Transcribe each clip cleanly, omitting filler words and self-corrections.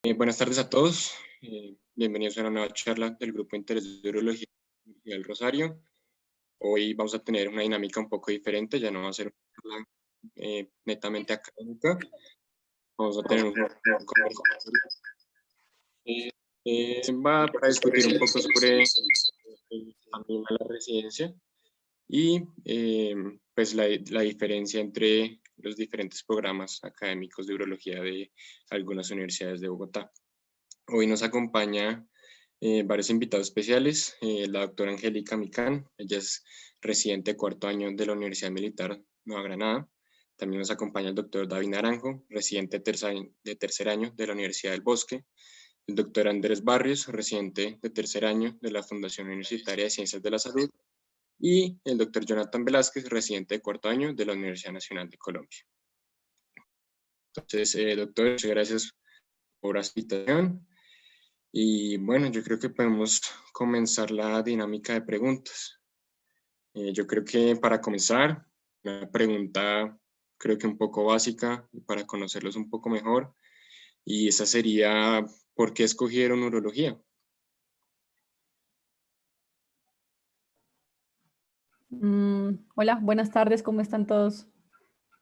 Buenas tardes a todos. Bienvenidos a una nueva charla del Grupo de Interés de Urología del Rosario. Hoy vamos a tener una dinámica un poco diferente, ya no va a ser una charla netamente académica. Vamos a tener una conversación. Va a discutir un poco sobre el camino a la residencia y pues la diferencia entre los diferentes programas académicos de urología de algunas universidades de Bogotá. Hoy nos acompaña varios invitados especiales, la doctora Angélica Micán, ella es residente de cuarto año de la Universidad Militar Nueva Granada. También nos acompaña el doctor David Naranjo, residente de tercer año de la Universidad del Bosque, el doctor Andrés Barrios, residente de tercer año de la Fundación Universitaria de Ciencias de la Salud, y el doctor Jonathan Velázquez, residente de cuarto año de la Universidad Nacional de Colombia. Entonces, doctor, muchas gracias por la invitación. Y bueno, yo creo que podemos comenzar la dinámica de preguntas. Yo creo que para comenzar, una pregunta creo que un poco básica para conocerlos un poco mejor, y esa sería, ¿por qué escogieron urología? Hola, buenas tardes, ¿cómo están todos?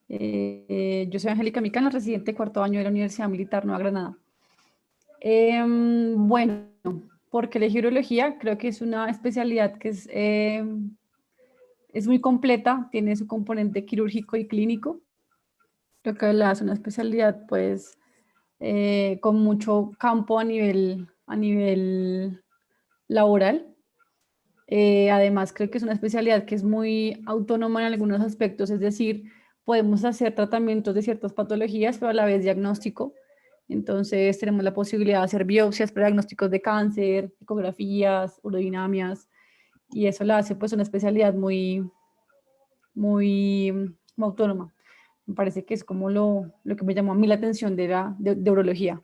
Yo soy Angélica Micán, residente de cuarto año de la Universidad Militar Nueva Granada. Bueno, ¿por qué elegí urología? Creo que es una especialidad que es muy completa, tiene su componente quirúrgico y clínico. Creo que la hace una especialidad, pues, con mucho campo a nivel laboral. Además, creo que es una especialidad que es muy autónoma en algunos aspectos, es decir, podemos hacer tratamientos de ciertas patologías, pero a la vez diagnóstico. Entonces, tenemos la posibilidad de hacer biopsias para diagnósticos de cáncer, ecografías, urodinamias, y eso la hace pues una especialidad muy autónoma. Me parece que es como lo que me llamó a mí la atención de urología.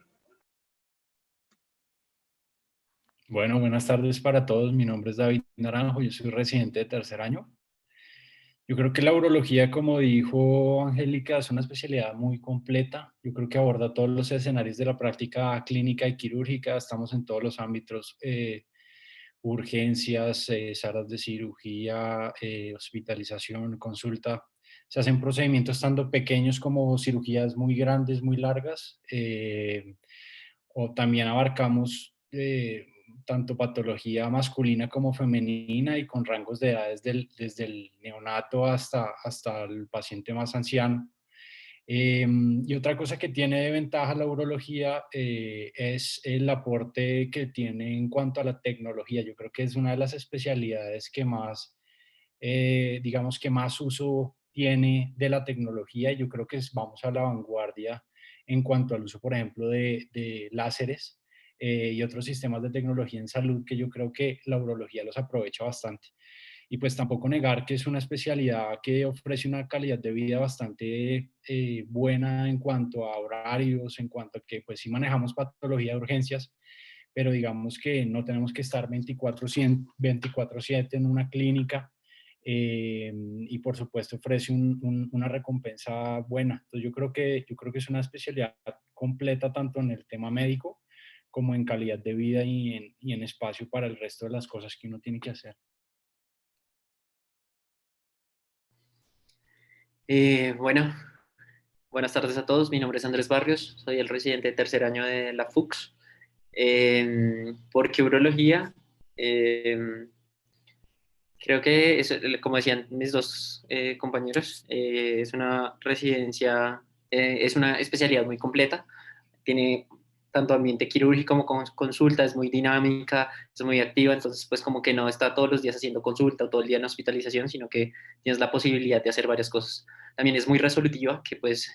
Bueno, buenas tardes para todos. Mi nombre es David Naranjo, yo soy residente de tercer año. Yo creo que la urología, como dijo Angélica, es una especialidad muy completa. Yo creo que aborda todos los escenarios de la práctica clínica y quirúrgica. Estamos en todos los ámbitos, urgencias, salas de cirugía, hospitalización, consulta. Se hacen procedimientos tanto pequeños como cirugías muy grandes, muy largas. O también abarcamos tanto patología masculina como femenina y con rangos de edades desde el neonato hasta el paciente más anciano. Y otra cosa que tiene de ventaja la urología es el aporte que tiene en cuanto a la tecnología. Yo creo que es una de las especialidades que más, digamos que más uso tiene de la tecnología. Yo creo que vamos a la vanguardia en cuanto al uso, por ejemplo, de láseres y otros sistemas de tecnología en salud que yo creo que la urología los aprovecha bastante. Y pues tampoco negar que es una especialidad que ofrece una calidad de vida bastante buena en cuanto a horarios, en cuanto a que pues sí manejamos patología de urgencias, pero digamos que no tenemos que estar 24/7 en una clínica, y por supuesto ofrece una recompensa buena. Entonces yo creo que es una especialidad completa tanto en el tema médico como en calidad de vida y en espacio para el resto de las cosas que uno tiene que hacer. Bueno, buenas tardes a todos. Mi nombre es Andrés Barrios, soy el residente de tercer año de la FUCS. ¿Por qué urología? Creo que, como decían mis dos compañeros, es una residencia, es una especialidad muy completa. Tiene tanto ambiente quirúrgico como consulta, es muy dinámica, es muy activa, entonces pues como que no está todos los días haciendo consulta o todo el día en hospitalización, sino que tienes la posibilidad de hacer varias cosas. También es muy resolutiva, que pues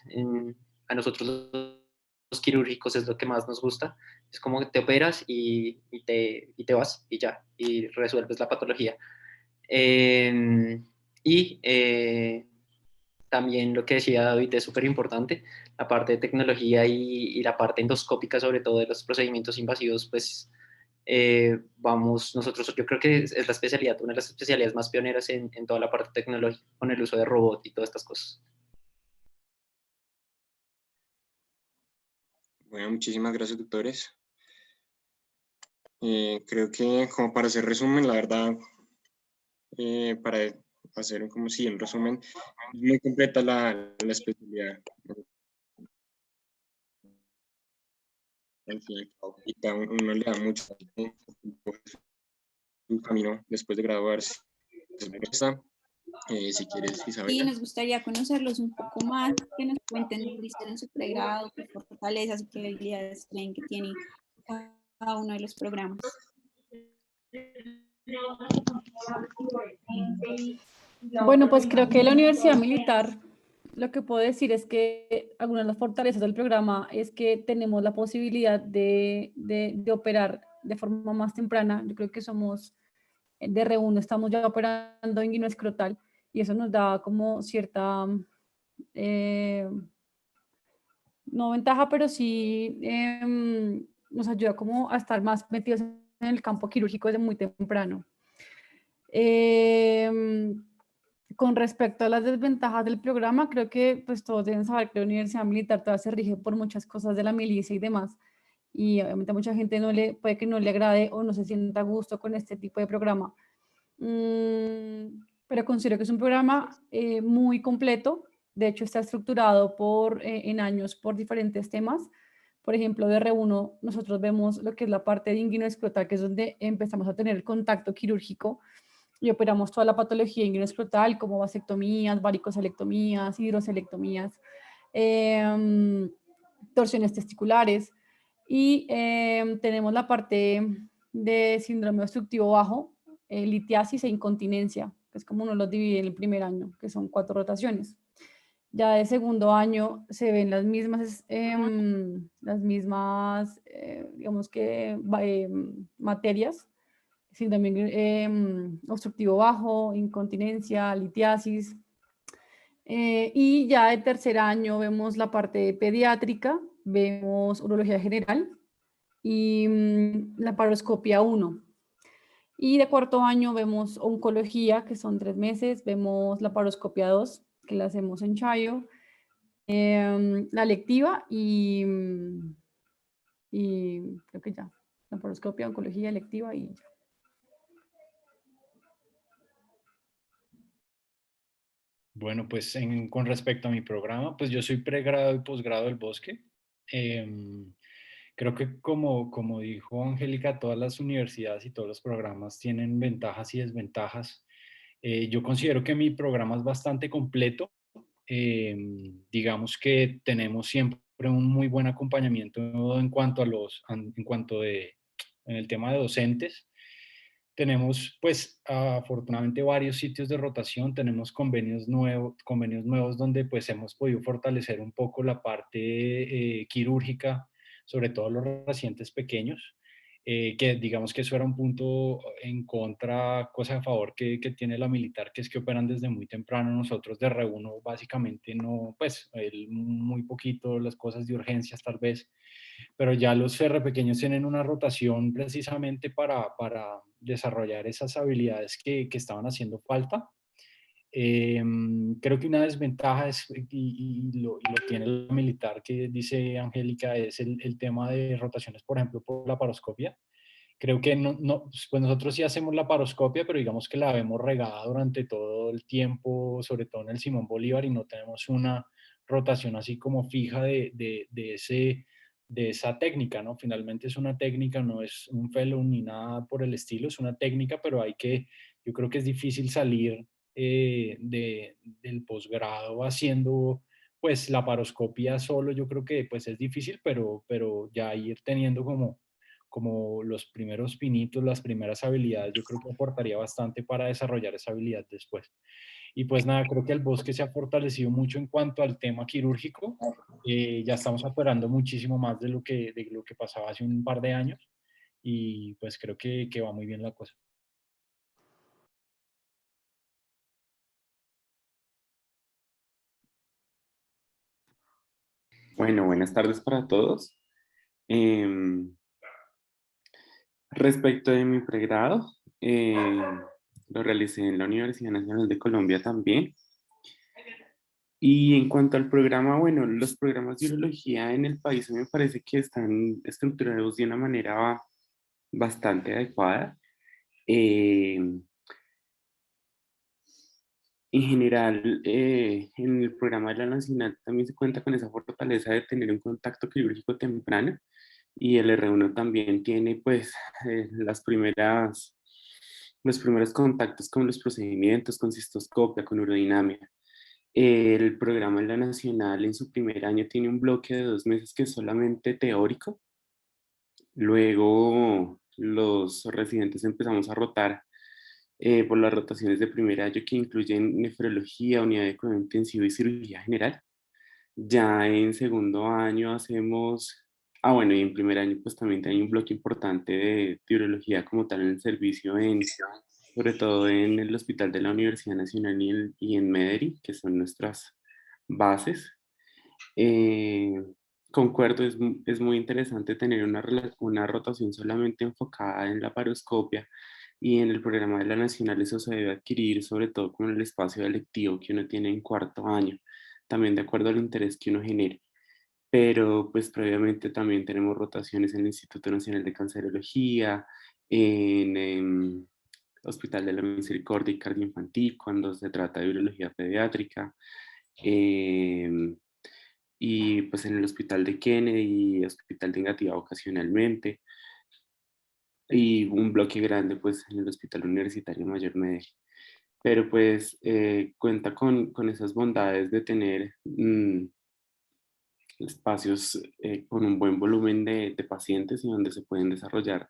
a nosotros los quirúrgicos es lo que más nos gusta. Es como que te operas y te vas y ya, y resuelves la patología. Eh, y también lo que decía David es súper importante, la parte de tecnología y la parte endoscópica, sobre todo de los procedimientos invasivos, pues vamos, nosotros, yo creo que es la especialidad, una de las especialidades más pioneras en toda la parte tecnológica, con el uso de robot y todas estas cosas. Bueno, muchísimas gracias, doctores. Creo que como para hacer resumen, la verdad, para hacer como si un resumen, muy completa la especialidad. Al fin y al cabo, y uno le da mucho un camino después de graduarse. Si quieres, Y Isabela. nos gustaría conocerlos un poco más, que nos cuenten dónde hicieron su pregrado, qué fortalezas y qué habilidades creen que tiene cada uno de los programas. Bueno, pues creo que la Universidad Militar, lo que puedo decir es que algunas de las fortalezas del programa es que tenemos la posibilidad de operar de forma más temprana. Yo creo que somos de R1, estamos ya operando en guinoescrotal y eso nos da como cierta, no ventaja, pero sí nos ayuda como a estar más metidos en el campo quirúrgico desde muy temprano. Con respecto a las desventajas del programa, creo que pues todos deben saber que la Universidad Militar todavía se rige por muchas cosas de la milicia y demás, y obviamente a mucha gente puede que no le agrade o no se sienta a gusto con este tipo de programa. Pero considero que es un programa muy completo. De hecho, está estructurado en años por diferentes temas. Por ejemplo, de R1 nosotros vemos lo que es la parte de inguinoescrotal, que es donde empezamos a tener el contacto quirúrgico y operamos toda la patología inguinoescrotal, como vasectomías, varicocelectomías, hidrocelectomías, torsiones testiculares. Y tenemos la parte de síndrome obstructivo bajo, litiasis e incontinencia, que es como uno los divide en el primer año, que son 4 rotaciones. Ya de segundo año se ven las mismas digamos que, materias, síndrome obstructivo bajo, incontinencia, litiasis. Y ya de tercer año vemos la parte pediátrica, vemos urología general y laparoscopia 1. Y de cuarto año vemos oncología, que son 3 meses, vemos laparoscopia 2, que la hacemos en Chayo, la electiva y creo que ya, laparoscopia, oncología, electiva y ya. Bueno, pues con respecto a mi programa, pues yo soy pregrado y posgrado del Bosque. Creo que como dijo Angélica, todas las universidades y todos los programas tienen ventajas y desventajas. Yo considero que mi programa es bastante completo. Digamos que tenemos siempre un muy buen acompañamiento en cuanto en el tema de docentes. Tenemos, pues, afortunadamente varios sitios de rotación, tenemos convenios nuevos donde pues hemos podido fortalecer un poco la parte quirúrgica, sobre todo los pacientes pequeños, que digamos que eso era un punto en contra, cosa a favor que tiene la militar, que es que operan desde muy temprano. Nosotros de R1 básicamente no, pues, muy poquito las cosas de urgencias tal vez, pero ya los R pequeños tienen una rotación precisamente para desarrollar esas habilidades que estaban haciendo falta. Creo que una desventaja es, y lo tiene el militar que dice Angélica, es el tema de rotaciones, por ejemplo, por la paroscopia. Creo que pues nosotros sí hacemos la paroscopia, pero digamos que la vemos regada durante todo el tiempo, sobre todo en el Simón Bolívar, y no tenemos una rotación así como fija de esa técnica, ¿no? Finalmente es una técnica, no es un fellow ni nada por el estilo, es una técnica, pero yo creo que es difícil salir del posgrado haciendo pues la paroscopia solo. Yo creo que pues es difícil, pero ya ir teniendo como los primeros pinitos, las primeras habilidades, yo creo que aportaría bastante para desarrollar esa habilidad después. Y pues nada, creo que el Bosque se ha fortalecido mucho en cuanto al tema quirúrgico. Ya estamos operando muchísimo más de lo que pasaba hace un par de años, y pues creo que va muy bien la cosa. Bueno, buenas tardes para todos. Respecto de mi pregrado, lo realicé en la Universidad Nacional de Colombia también. Y en cuanto al programa, bueno, los programas de urología en el país me parece que están estructurados de una manera bastante adecuada. Eh, en general, en el programa de la Nacional también se cuenta con esa fortaleza de tener un contacto quirúrgico temprano, y el R1 también tiene pues los primeros contactos con los procedimientos, con cistoscopia, con urodinamia. El programa de la Nacional en su primer año tiene un bloque de 2 meses que es solamente teórico. Luego los residentes empezamos a rotar por las rotaciones de primer año, que incluyen nefrología, unidad de cuidado intensivo y cirugía general. Ya en segundo año hacemos, bueno, y en primer año pues también hay un bloque importante de urología como tal en el servicio, sobre todo en el Hospital de la Universidad Nacional y en Medellín, que son nuestras bases. Eh, Concuerdo, es muy interesante tener una rotación solamente enfocada en la paroscopia, y en el programa de la Nacional eso se debe adquirir sobre todo con el espacio electivo que uno tiene en cuarto año, también de acuerdo al interés que uno genere. Pero pues previamente también tenemos rotaciones en el Instituto Nacional de Cancerología, en Hospital de la Misericordia y Cardio Infantil cuando se trata de urología pediátrica. em, y pues en el Hospital de Kennedy y Hospital de Engativá ocasionalmente, y un bloque grande pues en el Hospital Universitario Mayor Medellín. Pero pues cuenta con esas bondades de tener espacios con un buen volumen de pacientes y donde se pueden desarrollar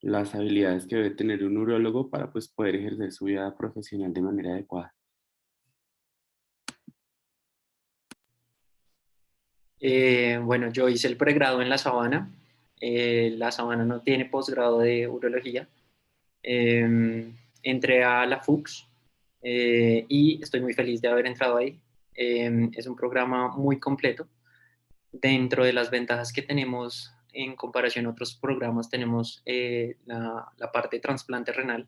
las habilidades que debe tener un urólogo para pues poder ejercer su vida profesional de manera adecuada. Bueno, yo hice el pregrado en La Sabana. La Sabana no tiene posgrado de urología. Entré a la FUCS y estoy muy feliz de haber entrado ahí. Es un programa muy completo. Dentro de las ventajas que tenemos en comparación a otros programas, tenemos la parte de trasplante renal,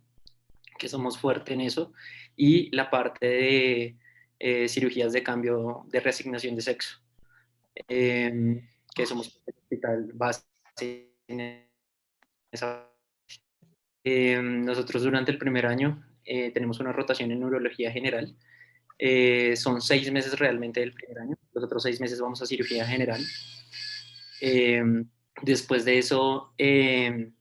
que somos fuertes en eso, y la parte de cirugías de cambio de reasignación de sexo, que somos el hospital base en esa. Nosotros durante el primer año tenemos una rotación en neurología general. Son 6 meses realmente del primer año. Los otros 6 meses vamos a cirugía general. Después de eso, en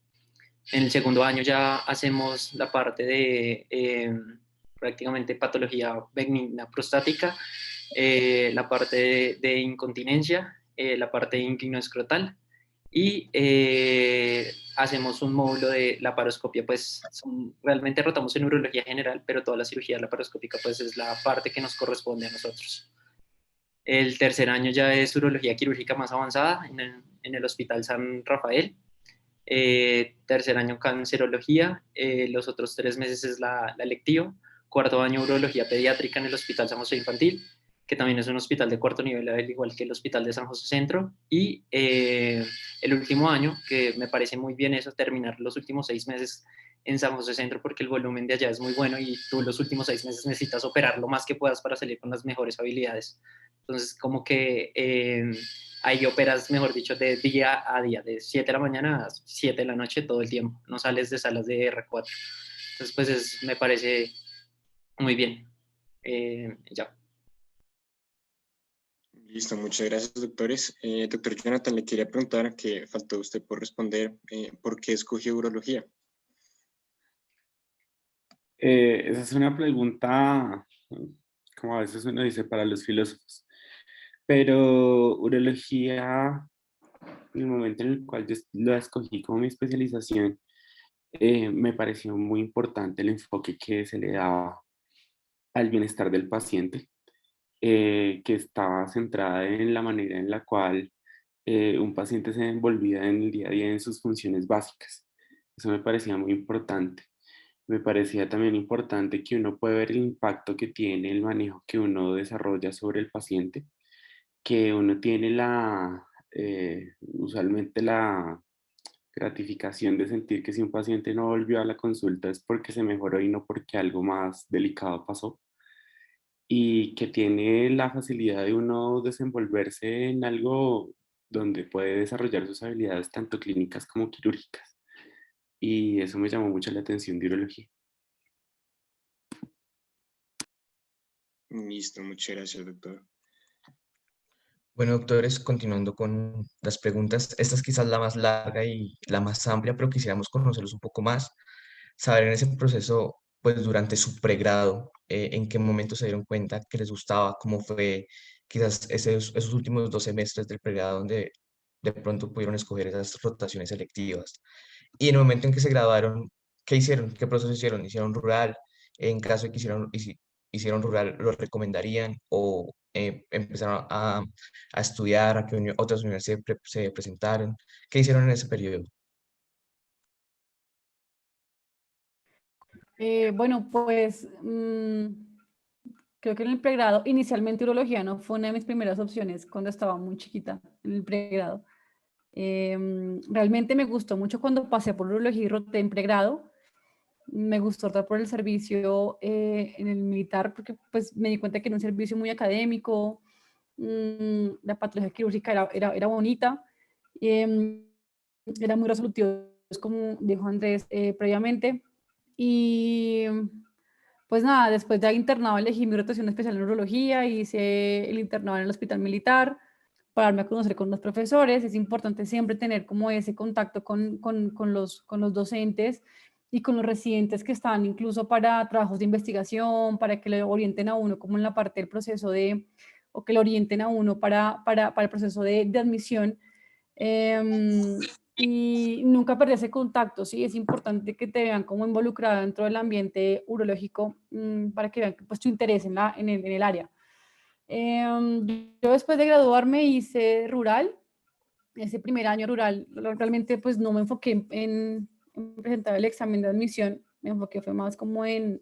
el segundo año ya hacemos la parte de prácticamente patología benigna prostática, la parte de incontinencia, la parte de inclinoescrotal, y hacemos un módulo de laparoscopia. Pues realmente rotamos en urología general, pero toda la cirugía laparoscópica pues es la parte que nos corresponde a nosotros. El tercer año ya es urología quirúrgica más avanzada en el Hospital San Rafael. Tercer año cancerología, los otros 3 meses es la electiva. Cuarto año urología pediátrica en el Hospital San José Infantil, que también es un hospital de cuarto nivel, al igual que el Hospital de San José Centro. Y el último año, que me parece muy bien eso, terminar los últimos 6 meses en San José Centro, porque el volumen de allá es muy bueno y tú los últimos 6 meses necesitas operar lo más que puedas para salir con las mejores habilidades. Entonces, como que ahí operas, mejor dicho, de día a día, de 7 de la mañana a 7 de la noche todo el tiempo. No sales de salas de R4. Entonces, pues me parece muy bien. Ya. Listo, muchas gracias, doctores. Doctor Jonathan, le quería preguntar, que faltó usted por responder, ¿por qué escogió urología? Esa es una pregunta, como a veces uno dice, para los filósofos. Pero urología, en el momento en el cual yo lo escogí como mi especialización, me pareció muy importante el enfoque que se le daba al bienestar del paciente, que estaba centrada en la manera en la cual un paciente se envolvía en el día a día en sus funciones básicas. Eso me parecía muy importante. Me parecía también importante que uno puede ver el impacto que tiene el manejo que uno desarrolla sobre el paciente, que uno tiene usualmente la gratificación de sentir que si un paciente no volvió a la consulta es porque se mejoró y no porque algo más delicado pasó. y que tiene la facilidad de uno desenvolverse en algo donde puede desarrollar sus habilidades tanto clínicas como quirúrgicas. Y eso me llamó mucho la atención de urología. Listo, muchas gracias, doctor. Bueno, doctores, continuando con las preguntas, esta es quizás la más larga y la más amplia, pero quisiéramos conocerlos un poco más, saber en ese proceso, pues durante su pregrado, en qué momento se dieron cuenta que les gustaba, cómo fue quizás esos últimos 2 semestres del pregrado donde de pronto pudieron escoger esas rotaciones selectivas. Y en el momento en que se graduaron, ¿qué hicieron? ¿Qué proceso hicieron? ¿Hicieron rural? En caso de que hicieron rural, ¿lo recomendarían? ¿O empezaron a estudiar, a que otras universidades se presentaron? ¿Qué hicieron en ese periodo? Bueno, pues creo que en el pregrado, inicialmente urología no fue una de mis primeras opciones cuando estaba muy chiquita en el pregrado. Realmente me gustó mucho cuando pasé por urología y roté en pregrado. Me gustó rotar por el servicio en el militar porque pues me di cuenta que era un servicio muy académico, la patología quirúrgica era bonita, em, era muy resolutivo, como dijo Andrés previamente. Y pues nada, después de internado elegí mi rotación especial en urología, hice el internado en el hospital militar para darme a conocer con los profesores. Es importante siempre tener como ese contacto con los docentes y con los residentes que están incluso para trabajos de investigación, para que le orienten a uno como en la parte del proceso de, o que le orienten a uno para el proceso de admisión. Y nunca perder ese contacto, ¿sí? Es importante que te vean como involucrada dentro del ambiente urológico para que vean pues, tu interés en el área. Yo después de graduarme hice rural, ese primer año rural, realmente pues no me enfoqué en presentar el examen de admisión, me enfoqué fue más como en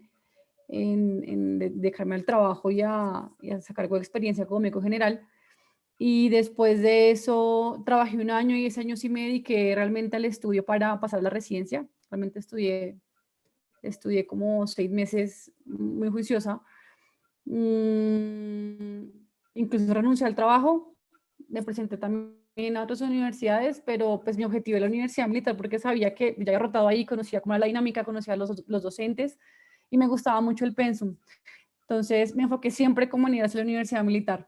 dejarme al trabajo y a sacar algo de experiencia como médico general. Y después de eso trabajé un año y ese año sí me dediqué realmente al estudio para pasar la residencia. Realmente estudié como 6 meses muy juiciosa. Incluso renuncié al trabajo, me presenté también a otras universidades, pero pues mi objetivo era la universidad militar porque sabía que ya había rotado ahí, conocía cómo era la dinámica, conocía a los docentes y me gustaba mucho el pensum. Entonces me enfoqué siempre como en ir hacia la universidad militar.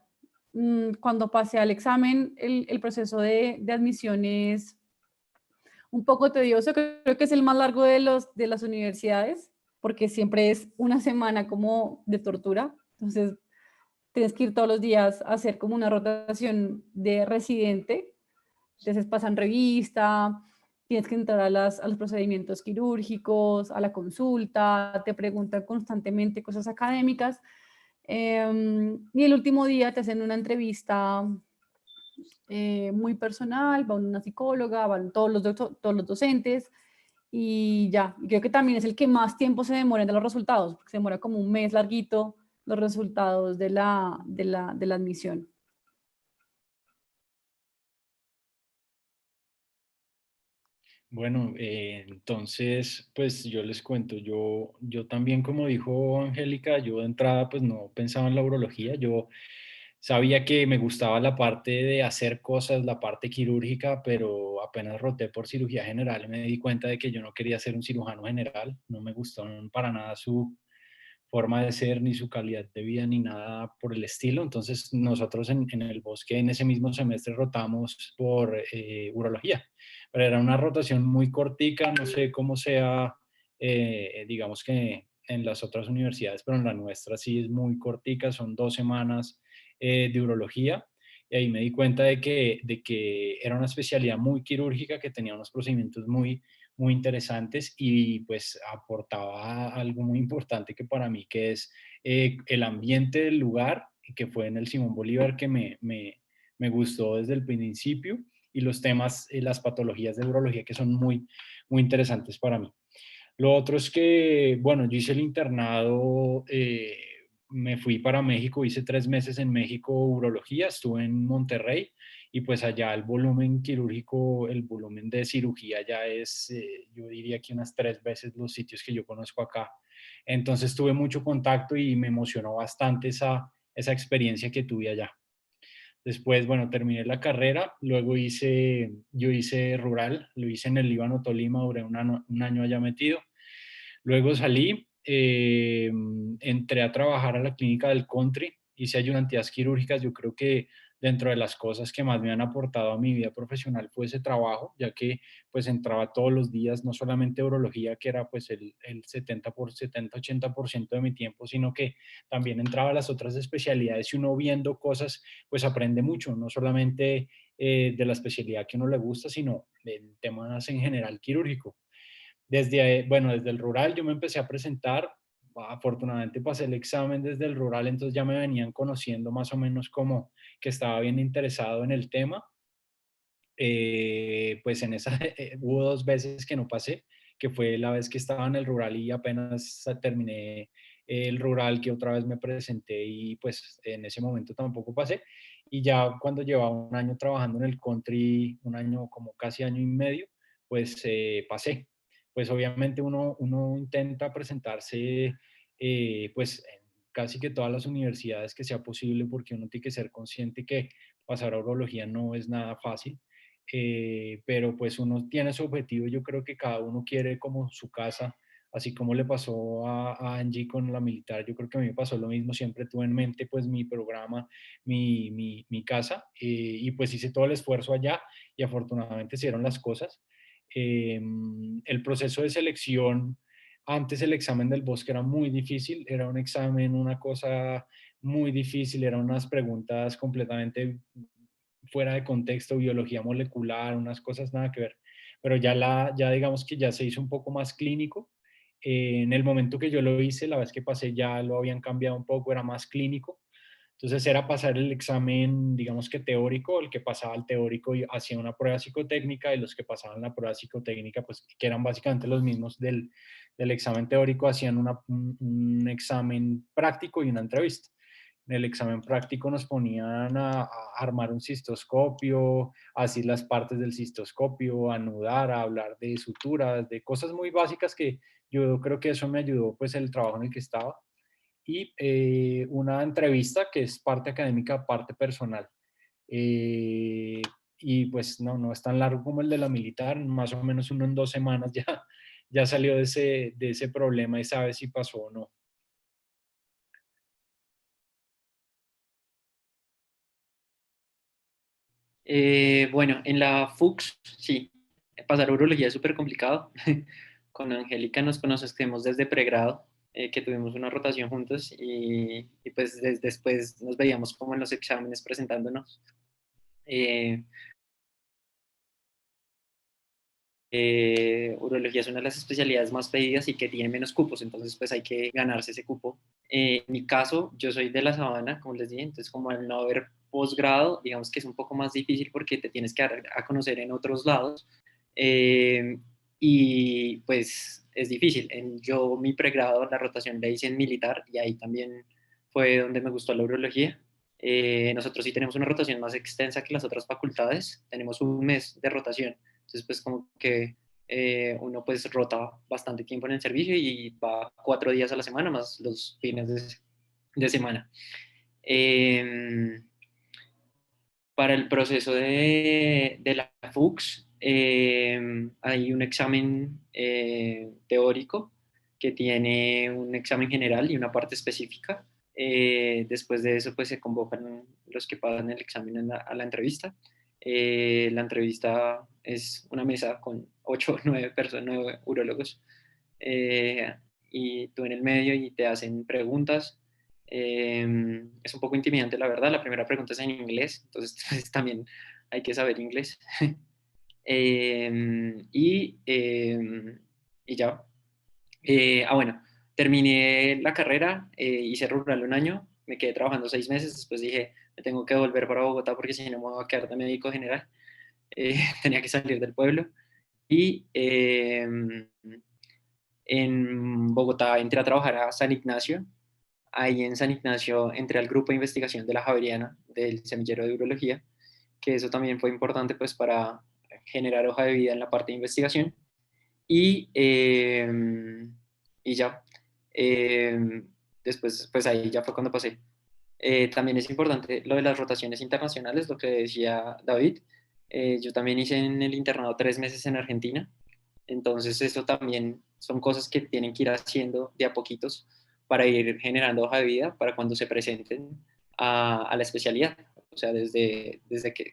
Cuando pasé al examen, el proceso de admisión es un poco tedioso, creo que es el más largo de las universidades, porque siempre es una semana como de tortura. Entonces tienes que ir todos los días a hacer como una rotación de residente. Entonces pasan revista, tienes que entrar a los procedimientos quirúrgicos, a la consulta, te preguntan constantemente cosas académicas. Y el último día te hacen una entrevista muy personal, va una psicóloga, van todos los docentes y ya. Creo que también es el que más tiempo se demora de los resultados, porque se demora como un mes larguito los resultados de la admisión. Bueno, entonces, pues yo les cuento, yo también, como dijo Angélica, yo de entrada pues no pensaba en la urología, yo sabía que me gustaba la parte de hacer cosas, la parte quirúrgica, pero apenas roté por cirugía general me di cuenta de que yo no quería ser un cirujano general, no me gustó para nada su forma de ser, ni su calidad de vida, ni nada por el estilo. Entonces nosotros en el bosque en ese mismo semestre rotamos por urología, pero era una rotación muy cortica, no sé cómo sea, digamos que en las otras universidades, pero en la nuestra sí es muy cortica, son 2 semanas de urología. Y ahí me di cuenta de que era una especialidad muy quirúrgica, que tenía unos procedimientos muy interesantes y pues aportaba algo muy importante que para mí, que es el ambiente del lugar, que fue en el Simón Bolívar, que me gustó desde el principio, y los temas, las patologías de urología, que son muy interesantes para mí. Lo otro es que, bueno, yo hice el internado, me fui para México, hice 3 meses en México urología, estuve en Monterrey y pues allá el volumen quirúrgico, el volumen de cirugía ya es, yo diría que unas 3 veces los sitios que yo conozco acá. Entonces tuve mucho contacto y me emocionó bastante esa experiencia que tuve allá. Después, bueno, terminé la carrera, luego yo hice rural, lo hice en el Líbano, Tolima, duré un año allá metido. Luego salí, entré a trabajar a la clínica del Country, hice ayudantías quirúrgicas. Yo creo que dentro de las cosas que más me han aportado a mi vida profesional fue ese trabajo, ya que pues entraba todos los días, no solamente urología, que era pues el 70-80% de mi tiempo, sino que también entraba a las otras especialidades y uno viendo cosas, pues aprende mucho, no solamente de la especialidad que uno le gusta, sino de temas en general quirúrgico. Desde el rural yo me empecé a presentar, afortunadamente pasé el examen desde el rural, entonces ya me venían conociendo más o menos como que estaba bien interesado en el tema. Pues en esa hubo 2 veces que no pasé, que fue la vez que estaba en el rural y apenas terminé el rural, que otra vez me presenté y pues en ese momento tampoco pasé. Y ya cuando llevaba un año trabajando en el country, un año, como casi año y medio, pues pasé. Pues obviamente uno intenta presentarse pues en casi que todas las universidades que sea posible, porque uno tiene que ser consciente que pasar a urología no es nada fácil. Pero pues uno tiene su objetivo. Yo creo que cada uno quiere como su casa, así como le pasó a Angie con la militar. Yo creo que a mí me pasó lo mismo, siempre tuve en mente pues mi programa, mi casa, y pues hice todo el esfuerzo allá y afortunadamente se dieron las cosas. El proceso de selección, antes el examen del bosque era muy difícil, era un examen, una cosa muy difícil, eran unas preguntas completamente fuera de contexto, biología molecular, unas cosas nada que ver. Pero ya digamos que ya se hizo un poco más clínico. En el momento que yo lo hice, la vez que pasé ya lo habían cambiado un poco, era más clínico. Entonces era pasar el examen, digamos que teórico, el que pasaba el teórico y hacía una prueba psicotécnica, y los que pasaban la prueba psicotécnica, pues que eran básicamente los mismos del examen teórico, hacían un examen práctico y una entrevista. En el examen práctico nos ponían a armar un cistoscopio, así las partes del cistoscopio, a anudar, a hablar de suturas, de cosas muy básicas que yo creo que eso me ayudó pues el trabajo en el que estaba. Y una entrevista que es parte académica, parte personal. Eh, y pues no es tan largo como el de la militar, más o menos uno en 2 semanas ya salió de ese problema y sabe si pasó o no. Bueno, en la FUCS, sí, pasar urología es súper complicado. Con Angélica nos conocemos desde pregrado, que tuvimos una rotación juntos y pues después nos veíamos como en los exámenes presentándonos. Eh, Urología es una de las especialidades más pedidas y que tiene menos cupos, entonces pues hay que ganarse ese cupo. En mi caso, yo soy de la Sabana, como les dije, entonces como al no haber posgrado, digamos que es un poco más difícil porque te tienes que dar a conocer en otros lados, eh, y pues es difícil. Yo mi pregrado, la rotación la hice en militar y ahí también fue donde me gustó la urología. Nosotros sí tenemos una rotación más extensa que las otras facultades, tenemos un mes de rotación. Entonces, pues como que uno pues rota bastante tiempo en el servicio y va 4 días a la semana más los fines de semana. Eh, para el proceso de la FUCS hay un examen teórico que tiene un examen general y una parte específica. Después de eso, pues se convocan los que pasan el examen a la entrevista. La entrevista es una mesa con 8 o 9 personas, 9 urólogos, eh, y tú en el medio y te hacen preguntas. Es un poco intimidante, la verdad. La primera pregunta es en inglés, entonces pues, también hay que saber inglés. Eh, y, eh, y ya. Bueno, terminé la carrera, hice rural un año, me quedé trabajando 6 meses, después dije, me tengo que volver para Bogotá porque si no me voy a quedar de médico general. Tenía que salir del pueblo. Y en Bogotá entré a trabajar a San Ignacio. Ahí en San Ignacio entré al grupo de investigación de la Javeriana, del semillero de urología, que eso también fue importante pues para generar hoja de vida en la parte de investigación. Y ya, eh, después pues ahí ya fue cuando pasé. También es importante lo de las rotaciones internacionales, lo que decía David. Yo también hice en el internado 3 meses en Argentina, entonces eso también son cosas que tienen que ir haciendo de a poquitos para ir generando hoja de vida para cuando se presenten a la especialidad. O sea, desde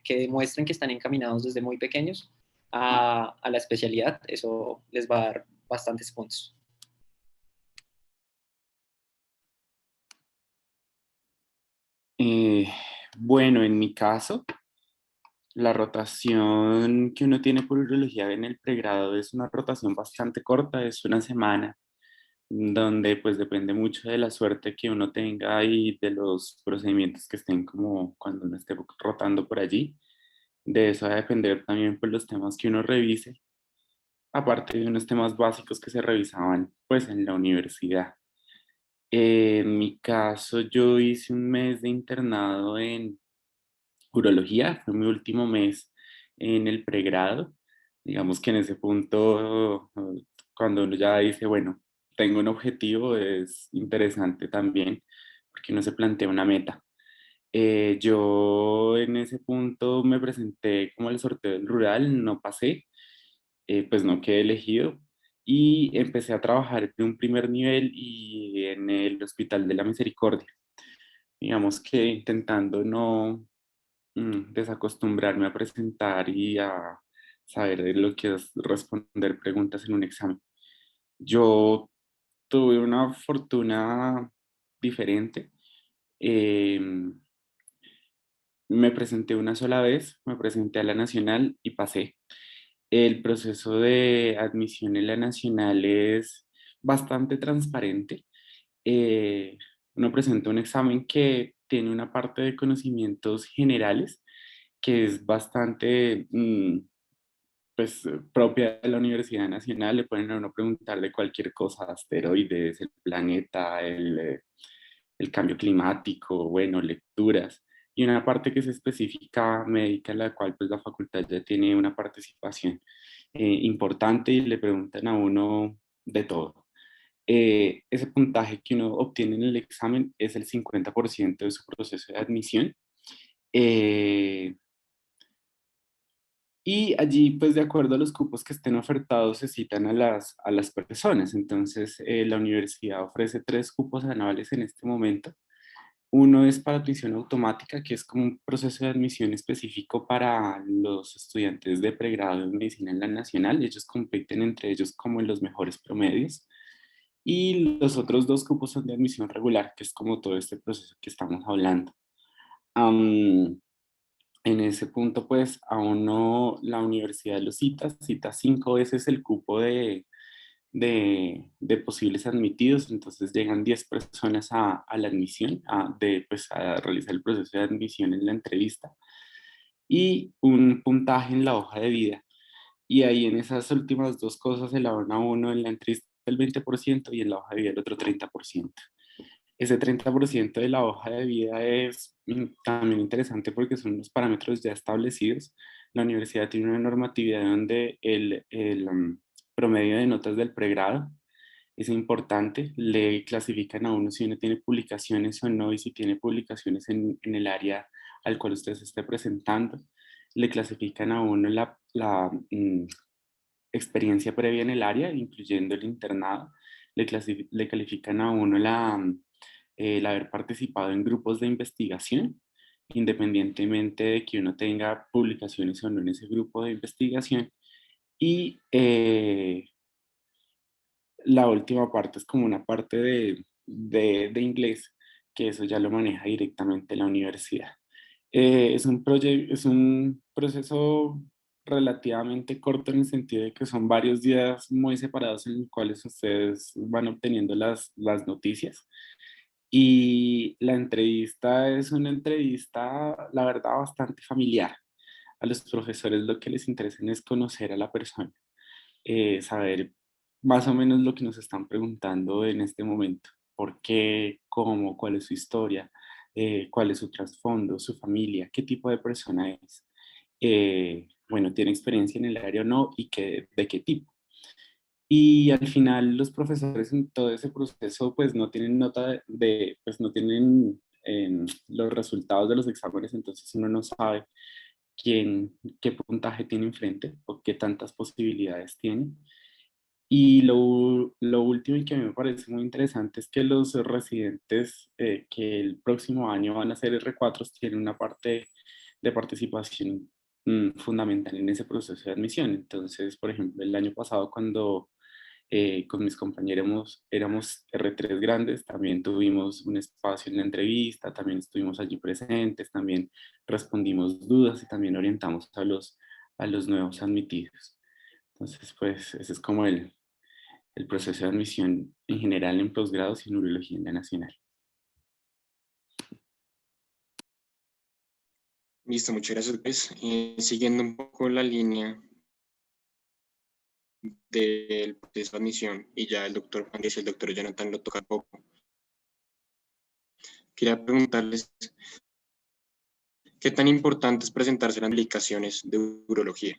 que demuestren que están encaminados desde muy pequeños a la especialidad, eso les va a dar bastantes puntos. Bueno, en mi caso, la rotación que uno tiene por urología en el pregrado es una rotación bastante corta, es una semana, donde pues depende mucho de la suerte que uno tenga y de los procedimientos que estén como cuando uno esté rotando por allí. De eso va a depender también pues los temas que uno revise, aparte de unos temas básicos que se revisaban pues en la universidad. En mi caso, yo hice un mes de internado en urología, fue mi último mes en el pregrado. Digamos que en ese punto, cuando uno ya dice, bueno, tengo un objetivo, es interesante también, porque uno se plantea una meta. Yo en ese punto me presenté como al sorteo del rural, no pasé, pues no quedé elegido y empecé a trabajar en un primer nivel y en el Hospital de la Misericordia. Digamos que intentando no desacostumbrarme a presentar y a saber de lo que es responder preguntas en un examen. Yo tuve una fortuna diferente. em, Me presenté una sola vez, me presenté a la nacional y pasé. El proceso de admisión en la nacional es bastante transparente. Uno presenta un examen que tiene una parte de conocimientos generales que es bastante pues, propia de la Universidad Nacional. Le pueden a uno preguntar de cualquier cosa, asteroides, el planeta, el cambio climático, bueno, lecturas, y una parte que es específica médica, en la cual pues la facultad ya tiene una participación importante y le preguntan a uno de todo. Ese puntaje que uno obtiene en el examen es el 50% de su proceso de admisión. Eh, y allí, pues de acuerdo a los cupos que estén ofertados, se citan a las personas. Entonces, la universidad ofrece 3 cupos anuales en este momento. Uno es para admisión automática, que es como un proceso de admisión específico para los estudiantes de pregrado en medicina en la nacional. Ellos compiten entre ellos como en los mejores promedios. Y los otros 2 cupos son de admisión regular, que es como todo este proceso que estamos hablando. En ese punto, pues, a uno la universidad lo cita 5 veces el cupo de posibles admitidos, entonces llegan 10 personas a la admisión, pues, a realizar el proceso de admisión en la entrevista y un puntaje en la hoja de vida. Y ahí en esas últimas 2 cosas se la van a uno en la entrevista el 20% y en la hoja de vida el otro 30%. Ese 30% de la hoja de vida es también interesante porque son unos parámetros ya establecidos. La universidad tiene una normatividad donde el promedio de notas del pregrado es importante. Le clasifican a uno si uno tiene publicaciones o no y si tiene publicaciones en el área al cual usted se esté presentando. Le clasifican a uno la experiencia previa en el área, incluyendo el internado. Le califican a uno el haber participado en grupos de investigación, independientemente de que uno tenga publicaciones o no en ese grupo de investigación. Y la última parte es como una parte de inglés, que eso ya lo maneja directamente la universidad. Es un proceso relativamente corto en el sentido de que son varios días muy separados en los cuales ustedes van obteniendo las noticias. Y la entrevista es una entrevista, la verdad, bastante familiar. A los profesores lo que les interesa es conocer a la persona, saber más o menos lo que nos están preguntando en este momento. ¿Por qué? ¿Cómo? ¿Cuál es su historia? ¿Cuál es su trasfondo? ¿Su familia? ¿Qué tipo de persona es? bueno, tiene experiencia en el área o no y de qué tipo. Y al final los profesores en todo ese proceso pues no tienen nota pues no tienen los resultados de los exámenes, entonces uno no sabe qué puntaje tiene enfrente o qué tantas posibilidades tiene. Y lo último y que a mí me parece muy interesante es que los residentes que el próximo año van a ser R4 tienen una parte de participación fundamental en ese proceso de admisión. Entonces, por ejemplo, el año pasado cuando con mis compañeros éramos R3 grandes, también tuvimos un espacio en la entrevista, también estuvimos allí presentes, también respondimos dudas y también orientamos a los nuevos admitidos. Entonces, pues ese es como el proceso de admisión en general en posgrados y en urología en la nacional. Listo, muchas gracias, Luis. Siguiendo un poco la línea del proceso de admisión, y ya el doctor Juan y el doctor Jonathan lo toca poco. Quería preguntarles, ¿qué tan importante es presentarse en las publicaciones de urología?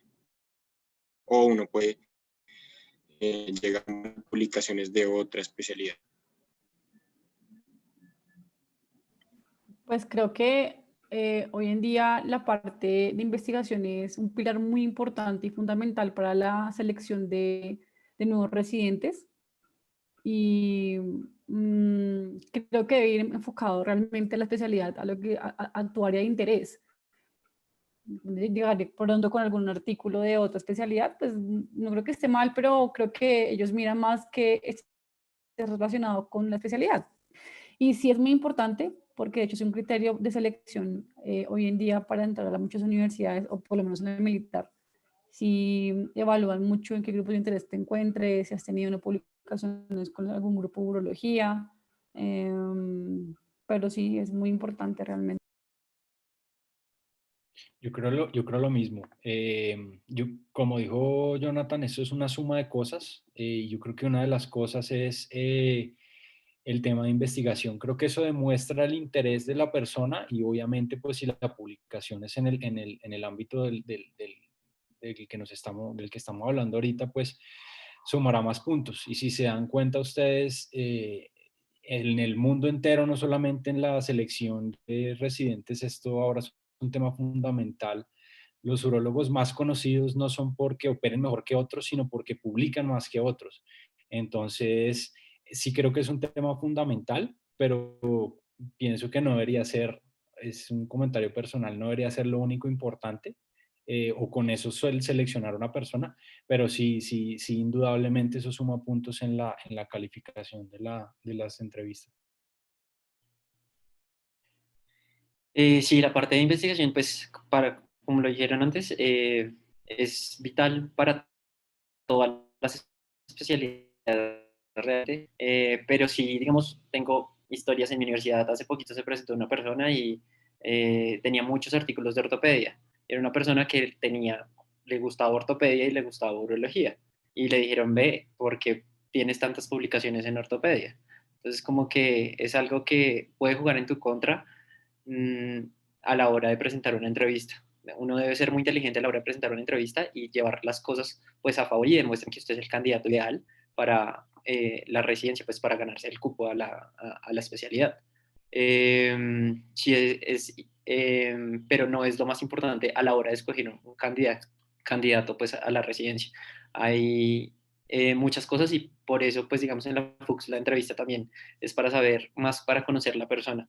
O uno puede llegar a publicaciones de otra especialidad. Pues creo que hoy en día la parte de investigación es un pilar muy importante y fundamental para la selección de nuevos residentes. Y creo que debe ir enfocado realmente a la especialidad, a lo que a tu área de interés. Llegar pronto con algún artículo de otra especialidad, pues no creo que esté mal, pero creo que ellos miran más que esté relacionado con la especialidad. Y sí es muy importante, porque de hecho es un criterio de selección hoy en día para entrar a muchas universidades, o por lo menos en el militar. Si evalúan mucho en qué grupo de interés te encuentres, si has tenido una publicaciones con algún grupo de urología, pero sí es muy importante realmente. Yo creo lo mismo. Como dijo Jonathan, eso es una suma de cosas. Yo creo que una de las cosas es el tema de investigación. Creo que eso demuestra el interés de la persona y obviamente pues si la publicación es en el ámbito del que estamos hablando ahorita, pues sumará más puntos. Y si se dan cuenta ustedes, en el mundo entero, no solamente en la selección de residentes, esto ahora es un tema fundamental. Los urólogos más conocidos no son porque operen mejor que otros, sino porque publican más que otros. Entonces, sí creo que es un tema fundamental, pero pienso que no debería ser, es un comentario personal, no debería ser lo único importante, o con eso suele seleccionar una persona, pero sí, indudablemente eso suma puntos en la calificación de las entrevistas. Sí, la parte de investigación, pues, como lo dijeron antes, es vital para todas las especialidades realmente, pero sí, digamos, tengo historias en mi universidad. Hace poquito se presentó una persona y tenía muchos artículos de ortopedia. Era una persona que le gustaba ortopedia y le gustaba urología. Y le dijeron, ve, ¿por qué tienes tantas publicaciones en ortopedia? Entonces, como que es algo que puede jugar en tu contra mmm, a la hora de presentar una entrevista. Uno debe ser muy inteligente a la hora de presentar una entrevista y llevar las cosas pues a favor y demuestren que usted es el candidato ideal para la residencia, pues para ganarse el cupo a la especialidad. Sí pero no es lo más importante a la hora de escoger un candidato pues a la residencia. Hay muchas cosas y por eso pues digamos en la FUCS la entrevista también es para saber más, para conocer la persona.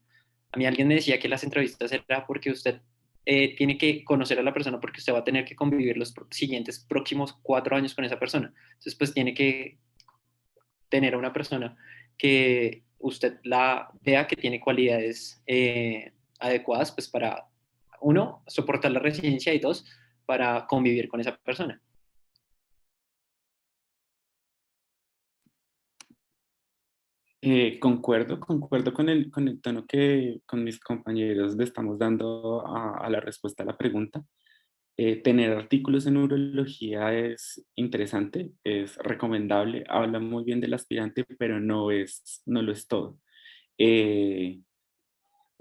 A mí alguien me decía que las entrevistas era porque usted tiene que conocer a la persona porque usted va a tener que convivir los siguientes próximos 4 años con esa persona. Entonces, pues tiene que tener a una persona que usted la vea que tiene cualidades adecuadas, pues para, uno, soportar la residencia y dos, para convivir con esa persona. Concuerdo con el tono que con mis compañeros le estamos dando a la respuesta a la pregunta. Tener artículos en urología es interesante, es recomendable, habla muy bien del aspirante, pero no lo es todo.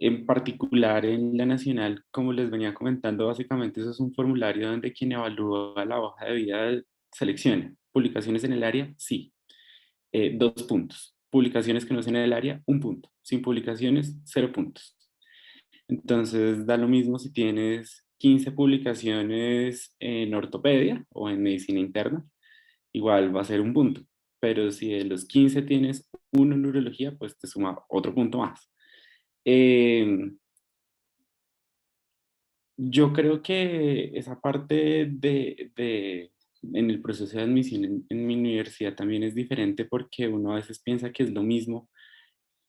En particular en la nacional, como les venía comentando, básicamente eso es un formulario donde quien evalúa la hoja de vida selecciona. ¿Publicaciones en el área? Sí. 2 puntos. Publicaciones que no sean en el área, 1 punto. Sin publicaciones, 0 puntos. Entonces da lo mismo si tienes 15 publicaciones en ortopedia o en medicina interna, igual va a ser 1 punto. Pero si de los 15 tienes uno en neurología, pues te suma otro punto más. Yo creo que esa parte en el proceso de admisión en mi universidad también es diferente porque uno a veces piensa que es lo mismo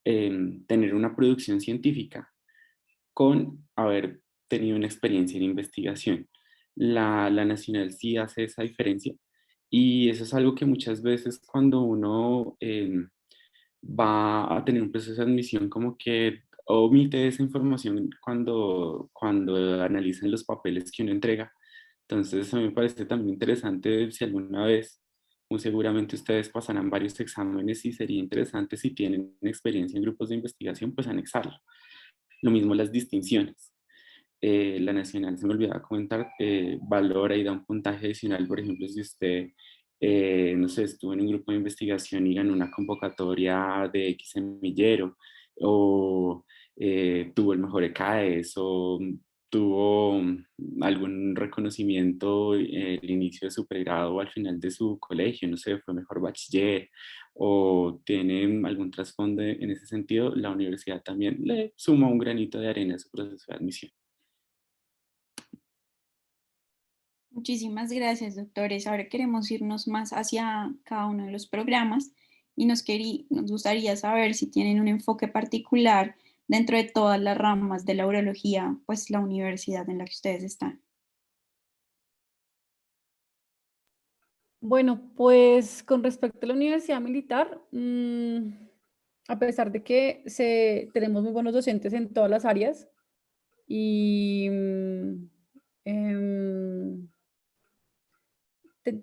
tener una producción científica con haber tenido una experiencia en investigación. La nacional sí hace esa diferencia y eso es algo que muchas veces cuando uno va a tener un proceso de admisión como que omite esa información cuando analizan los papeles que uno entrega. Entonces a mí me parece también interesante si alguna vez, muy seguramente ustedes pasarán varios exámenes y sería interesante si tienen experiencia en grupos de investigación, pues anexarlo. Lo mismo las distinciones. La nacional, se me olvidaba comentar, valora y da un puntaje adicional, por ejemplo, si usted, no sé, estuvo en un grupo de investigación y ganó una convocatoria de X semillero, o tuvo el mejor ECAES, o tuvo algún reconocimiento el inicio de su pregrado o al final de su colegio, no sé, fue mejor bachiller, o tiene algún trasfondo en ese sentido, la universidad también le suma un granito de arena a su proceso de admisión. Muchísimas gracias, doctores. Ahora queremos irnos más hacia cada uno de los programas y nos gustaría saber si tienen un enfoque particular dentro de todas las ramas de la urología, pues la universidad en la que ustedes están. Bueno, pues con respecto a la Universidad Militar, a pesar de que tenemos muy buenos docentes en todas las áreas y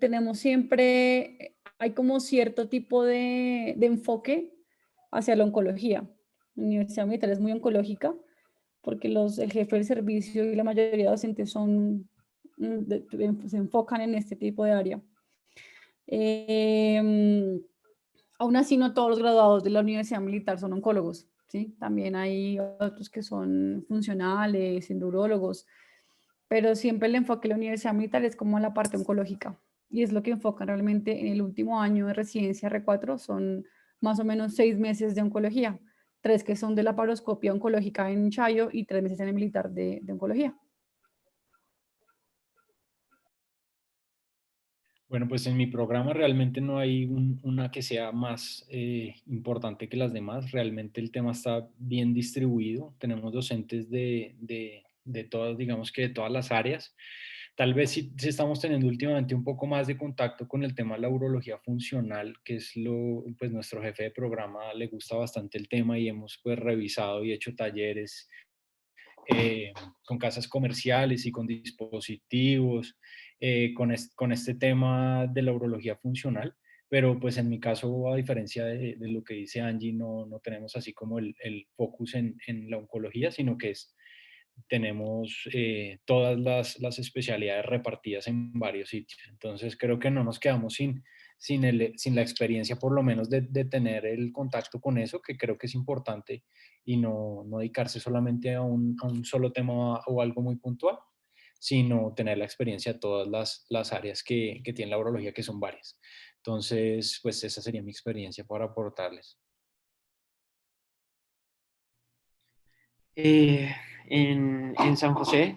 tenemos siempre, hay como cierto tipo de enfoque hacia la oncología. La Universidad Militar es muy oncológica porque el jefe del servicio y la mayoría de docentes se enfocan en este tipo de área. Aún así, no todos los graduados de la Universidad Militar son oncólogos, ¿sí? También hay otros que son funcionales, endurólogos, pero siempre el enfoque de la Universidad Militar es como la parte oncológica y es lo que enfocan realmente en el último año de residencia R4, son más o menos 6 meses de oncología, 3 que son de la paroscopia oncológica en Chayo y 3 meses en el militar de oncología. Bueno, pues en mi programa realmente no hay una que sea más importante que las demás. Realmente el tema está bien distribuido. Tenemos docentes de todas, digamos que de todas las áreas. Tal vez sí estamos teniendo últimamente un poco más de contacto con el tema de la urología funcional, que es pues nuestro jefe de programa le gusta bastante el tema y hemos pues revisado y hecho talleres con casas comerciales y con dispositivos, con este tema de la urología funcional, pero pues en mi caso, a diferencia de lo que dice Angie, no tenemos así como el focus en la oncología, sino que tenemos todas las especialidades repartidas en varios sitios. Entonces creo que no nos quedamos sin la experiencia, por lo menos de tener el contacto con eso, que creo que es importante, y no dedicarse solamente a un solo tema o algo muy puntual, sino tener la experiencia de todas las áreas que tiene la urología, que son varias. Entonces, pues esa sería mi experiencia para aportarles. En San José,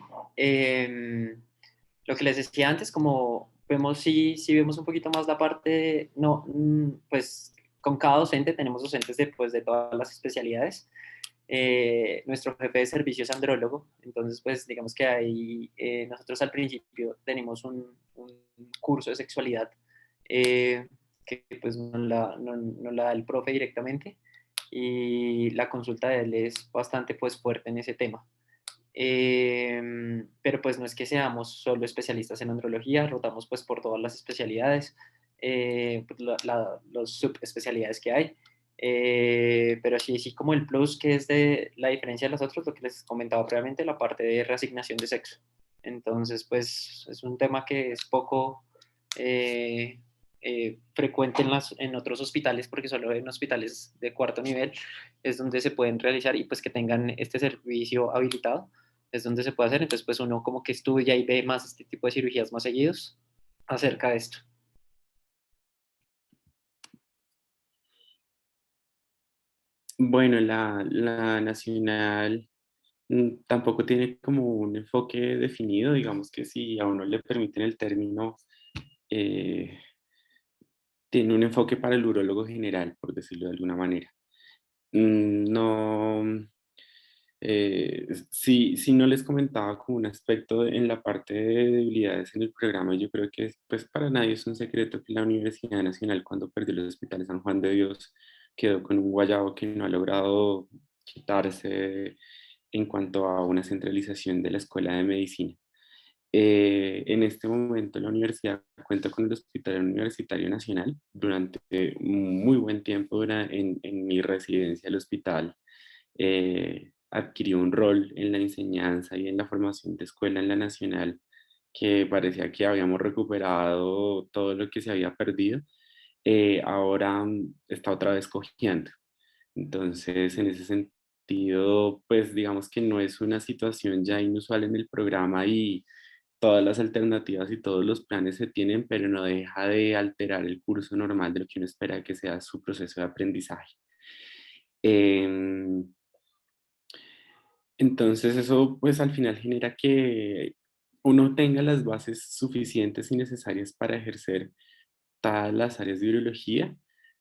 lo que les decía antes, como vemos, sí vemos un poquito más la parte, no, pues con cada docente tenemos docentes de todas las especialidades. Nuestro jefe de servicio es andrólogo, entonces pues digamos que ahí nosotros al principio tenemos un curso de sexualidad que pues no la da el profe directamente, y la consulta de él es bastante pues fuerte en ese tema. Pero pues no es que seamos solo especialistas en andrología, rotamos pues por todas las especialidades, pues, las subespecialidades que hay. Pero sí como el plus que es de la diferencia de los otros, lo que les comentaba previamente, la parte de reasignación de sexo. Entonces, pues es un tema que es poco frecuente en otros hospitales, porque solo en hospitales de cuarto nivel es donde se pueden realizar y pues que tengan este servicio habilitado, es donde se puede hacer. Entonces, pues uno como que estudia y ve más este tipo de cirugías más seguidos acerca de esto. Bueno, la nacional tampoco tiene como un enfoque definido, digamos que si a uno le permiten el término, eh, tiene un enfoque para el urólogo general, por decirlo de alguna manera. No, si no les comentaba como un aspecto en la parte de debilidades en el programa, yo creo que pues para nadie es un secreto que la Universidad Nacional, cuando perdió el Hospital San Juan de Dios, quedó con un guayabo que no ha logrado quitarse en cuanto a una centralización de la Escuela de Medicina. En este momento la universidad cuenta con el Hospital Universitario Nacional. Durante un muy buen tiempo en mi residencia el hospital adquirió un rol en la enseñanza y en la formación de escuela en la Nacional, que parecía que habíamos recuperado todo lo que se había perdido. Ahora está otra vez cojeando. Entonces, en ese sentido, pues digamos que no es una situación ya inusual en el programa y todas las alternativas y todos los planes se tienen, pero no deja de alterar el curso normal de lo que uno espera que sea su proceso de aprendizaje. Em, entonces eso pues al final genera que uno tenga las bases suficientes y necesarias para ejercer todas las áreas de urología.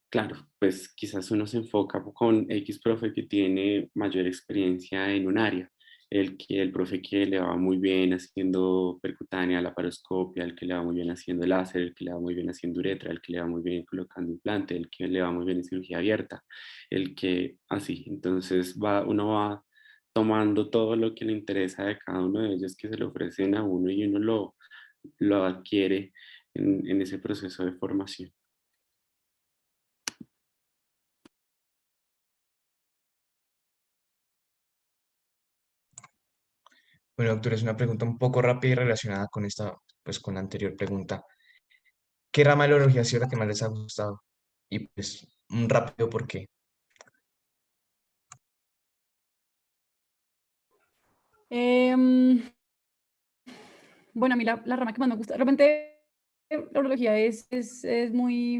Claro, pues quizás uno se enfoca con X profe que tiene mayor experiencia en un área, el profe que le va muy bien haciendo percutánea, laparoscopia, el que le va muy bien haciendo láser, el que le va muy bien haciendo uretra, el que le va muy bien colocando implante, el que le va muy bien en cirugía abierta, el que así. Entonces uno va tomando todo lo que le interesa de cada uno de ellos que se le ofrecen a uno y uno lo adquiere en ese proceso de formación. Bueno, doctor, es una pregunta un poco rápida y relacionada con esta, pues con la anterior pregunta. ¿Qué rama de la urología ha sido la que más les ha gustado? Y pues, un rápido por qué. Em, bueno, a mí la rama que más me gusta, realmente la urología es muy,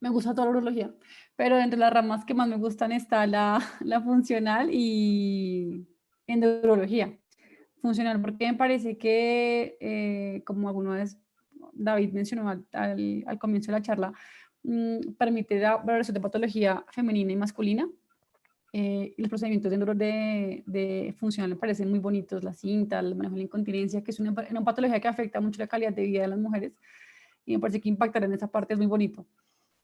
me gusta toda la urología, pero entre las ramas que más me gustan está la funcional y endourología. Funcional porque me parece que, como alguna vez David mencionó al comienzo de la charla, permite la valoración de patología femenina y masculina. Y los procedimientos de funcional me parecen muy bonitos, la cinta, el manejo de la incontinencia, que es una patología que afecta mucho la calidad de vida de las mujeres, y me parece que impactar en esa parte es muy bonito.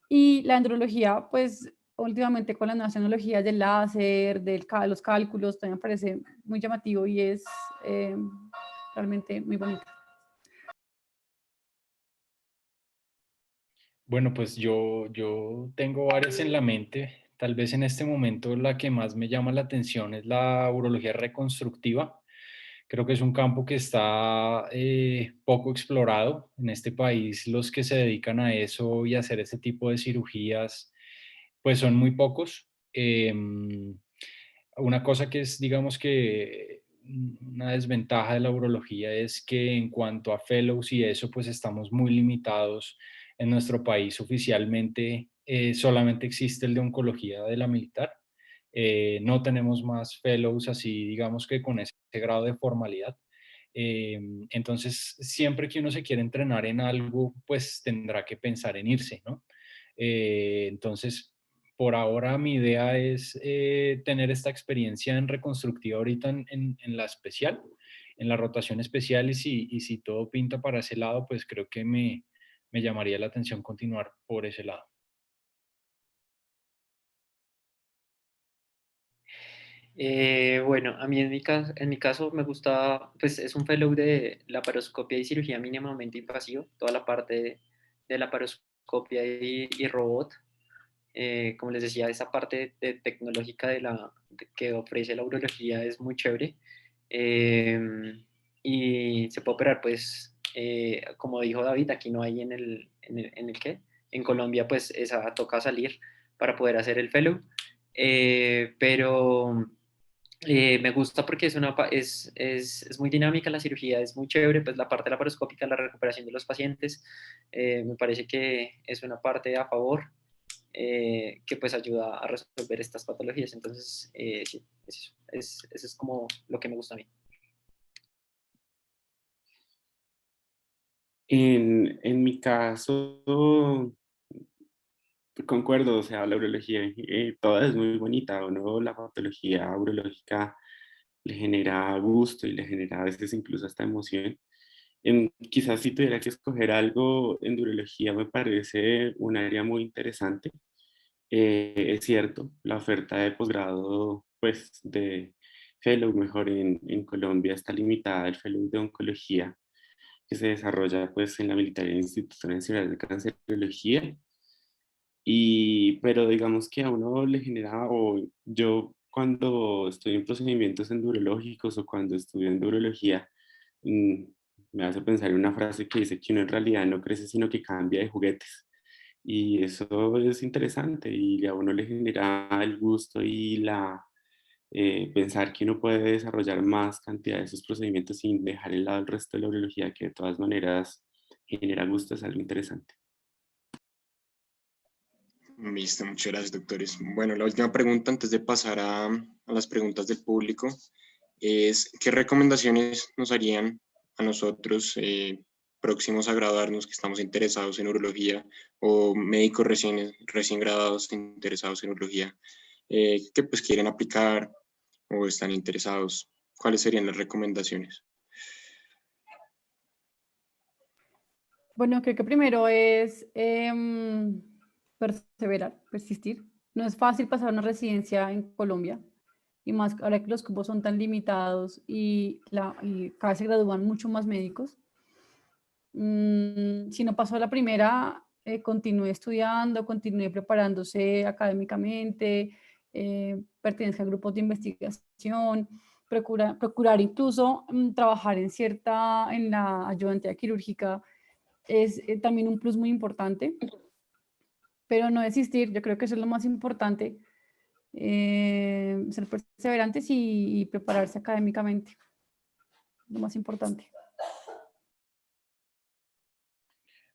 Y la andrología, pues últimamente con las nuevas tecnologías del láser, los cálculos, también me parece muy llamativo y es realmente muy bonito. Bueno, pues yo tengo varias en la mente. Tal vez en este momento la que más me llama la atención es la urología reconstructiva. Creo que es un campo que está poco explorado en este país. Los que se dedican a eso y a hacer ese tipo de cirugías, pues son muy pocos. Una cosa que es, digamos que una desventaja de la urología es que en cuanto a fellows y eso, pues estamos muy limitados en nuestro país. Oficialmente solamente existe el de oncología de la militar. No tenemos más fellows así, digamos que con ese grado de formalidad. Entonces, siempre que uno se quiere entrenar en algo, pues tendrá que pensar en irse, ¿no? Entonces, por ahora mi idea es tener esta experiencia en reconstructiva ahorita en la especial, en la rotación especial y si todo pinta para ese lado, pues creo que me llamaría la atención continuar por ese lado. Bueno, a mí en mi caso me gusta, pues es un fellow de laparoscopia y cirugía mínimamente invasiva, toda la parte de laparoscopia y robot. como les decía, esa parte tecnológica que ofrece la urología es muy chévere. Y se puede operar, pues, como dijo David, aquí no hay en Colombia, pues, esa toca salir para poder hacer el fellow. Pero me gusta porque es muy dinámica la cirugía, es muy chévere, pues la parte laparoscópica, la recuperación de los pacientes, me parece que es una parte a favor, que pues ayuda a resolver estas patologías. Entonces, sí, eso es como lo que me gusta a mí. En mi caso, concuerdo, o sea, la urología toda es muy bonita, ¿o no? La patología urológica le genera gusto y le genera a veces incluso hasta emoción. Quizás si tuviera que escoger algo en urología me parece un área muy interesante. Es cierto, la oferta de posgrado, pues de fellow, mejor en Colombia está limitada, el fellow de oncología que se desarrolla pues en la Militar Instituto Nacional de Cancerología. Pero digamos que a uno le genera, o yo cuando estoy en procedimientos endurológicos o cuando estudio endurología, mm, me hace pensar en una frase que dice que uno en realidad no crece sino que cambia de juguetes. Y eso es interesante y a uno le genera el gusto y pensar que uno puede desarrollar más cantidad de esos procedimientos sin dejar de lado el resto de la urología, que de todas maneras genera gusto, es algo interesante. Listo, muchas gracias, doctores. Bueno, la última pregunta antes de pasar a las preguntas del público es, ¿qué recomendaciones nos harían a nosotros próximos a graduarnos que estamos interesados en urología o médicos recién graduados interesados en urología que pues quieren aplicar o están interesados? ¿Cuáles serían las recomendaciones? Bueno, creo que primero es perseverar, persistir. No es fácil pasar una residencia en Colombia, y más ahora que los cupos son tan limitados y cada vez se gradúan mucho más médicos. Si no pasó la primera, continúe estudiando, continúe preparándose académicamente, pertenezca a grupos de investigación, procurar incluso trabajar en la ayudantía quirúrgica es también un plus muy importante, pero no desistir, yo creo que eso es lo más importante, ser perseverantes y prepararse académicamente, lo más importante.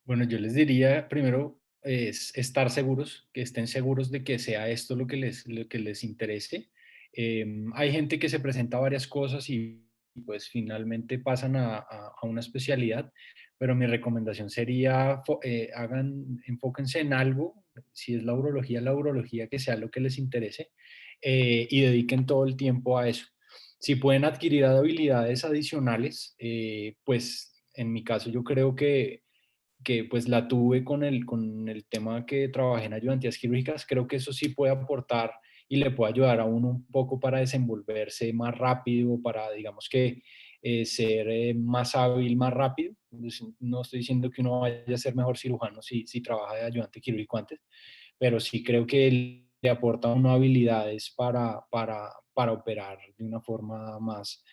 Bueno, yo les diría primero es estar seguros, que estén seguros de que sea esto lo que les interese. Hay gente que se presenta a varias cosas y pues finalmente pasan a una especialidad, pero mi recomendación sería enfóquense en algo, si es la urología que sea lo que les interese, y dediquen todo el tiempo a eso. Si pueden adquirir habilidades adicionales, pues en mi caso yo creo que pues la tuve con el tema que trabajé en ayudantías quirúrgicas, creo que eso sí puede aportar y le puede ayudar a uno un poco para desenvolverse más rápido, para, digamos que, ser más hábil más rápido. No estoy diciendo que uno vaya a ser mejor cirujano si trabaja de ayudante quirúrgico antes, pero sí creo que le aporta a uno habilidades para operar de una forma más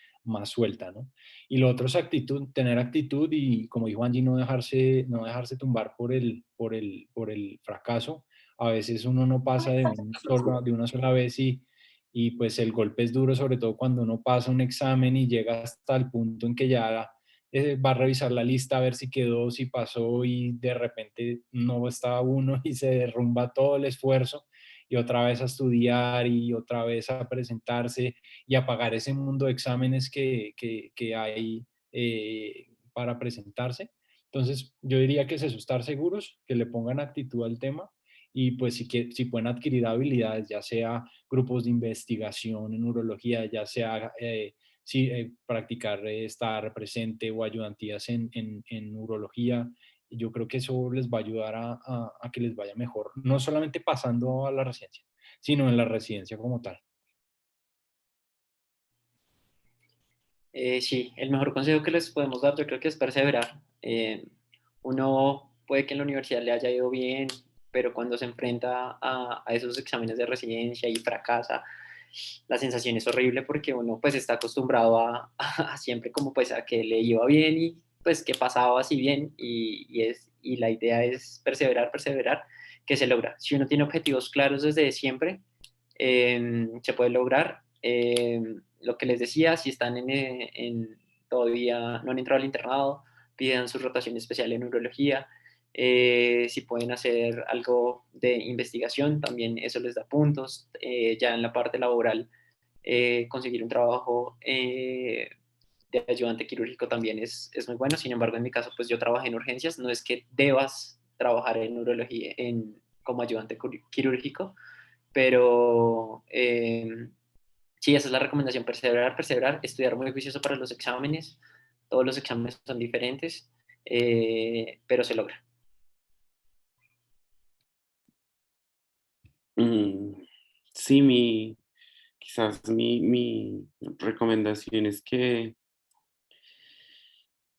suelta, ¿no? Y lo otro es actitud, tener actitud y, como dijo Angie, no dejarse tumbar por el fracaso. A veces uno no pasa de una sola vez y pues el golpe es duro, sobre todo cuando uno pasa un examen y llega hasta el punto en que ya va a revisar la lista a ver si quedó, si pasó y de repente no estaba uno y se derrumba todo el esfuerzo y otra vez a estudiar y otra vez a presentarse y apagar ese mundo de exámenes que hay para presentarse. Entonces, yo diría que es eso, estar seguros, que le pongan actitud al tema y pues si pueden adquirir habilidades, ya sea grupos de investigación en urología, ya sea practicar estar presente o ayudantías en urología, yo creo que eso les va a ayudar a que les vaya mejor, no solamente pasando a la residencia, sino en la residencia como tal. Sí, el mejor consejo que les podemos dar yo creo que es perseverar. Uno puede que en la universidad le haya ido bien, pero cuando se enfrenta a esos exámenes de residencia y fracasa, la sensación es horrible porque uno pues está acostumbrado a siempre como pues a que le iba bien y pues que pasaba así bien y la idea es perseverar, perseverar, que se logra. Si uno tiene objetivos claros desde siempre, se puede lograr. Lo que les decía, si están todavía no han entrado al internado, pidan su rotación especial en neurología. Si pueden hacer algo de investigación, también eso les da puntos. Ya en la parte laboral, conseguir un trabajo de ayudante quirúrgico también es muy bueno. Sin embargo, en mi caso, pues yo trabajé en urgencias. No es que debas trabajar en neurología como ayudante quirúrgico, pero sí, esa es la recomendación: perseverar, perseverar, estudiar muy juicioso para los exámenes. Todos los exámenes son diferentes, pero se logra. Sí, quizás mi recomendación es que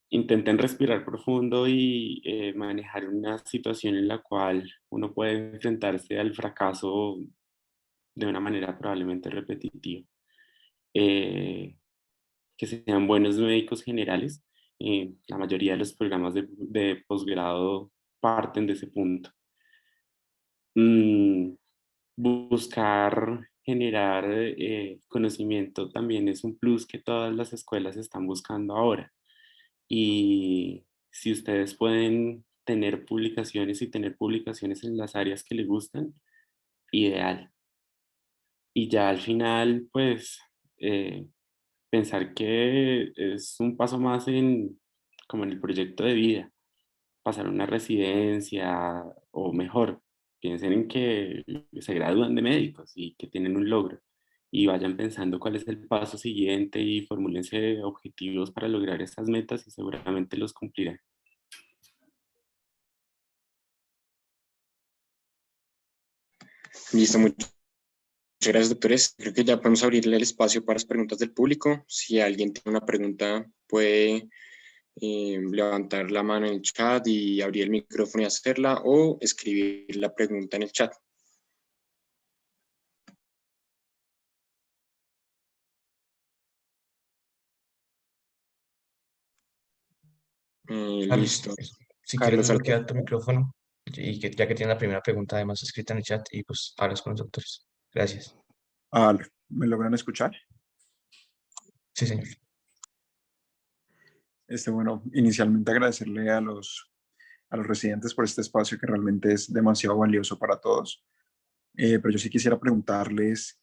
intenten respirar profundo y manejar una situación en la cual uno puede enfrentarse al fracaso de una manera probablemente repetitiva. Que sean buenos médicos generales. La mayoría de los programas de posgrado parten de ese punto. Buscar generar conocimiento también es un plus que todas las escuelas están buscando ahora. Y si ustedes pueden tener publicaciones y tener publicaciones en las áreas que les gustan, ideal. Y ya al final, pues, pensar que es un paso más como en el proyecto de vida, pasar una residencia o mejor, piensen en que se gradúan de médicos y que tienen un logro y vayan pensando cuál es el paso siguiente y formúlense objetivos para lograr esas metas y seguramente los cumplirán. Listo, muchas gracias, doctores. Creo que ya podemos abrirle el espacio para las preguntas del público. Si alguien tiene una pregunta, puede levantar la mano en el chat y abrir el micrófono y hacerla, o escribir la pregunta en el chat. Listo. Si quieres Carlos desbloquear Alberto. tu micrófono y que, ya que tienes la primera pregunta además escrita en el chat y pues hablas con los doctores. Gracias. ¿Me logran escuchar? Sí, señor. Bueno, inicialmente agradecerle a los residentes por este espacio que realmente es demasiado valioso para todos. Pero yo sí quisiera preguntarles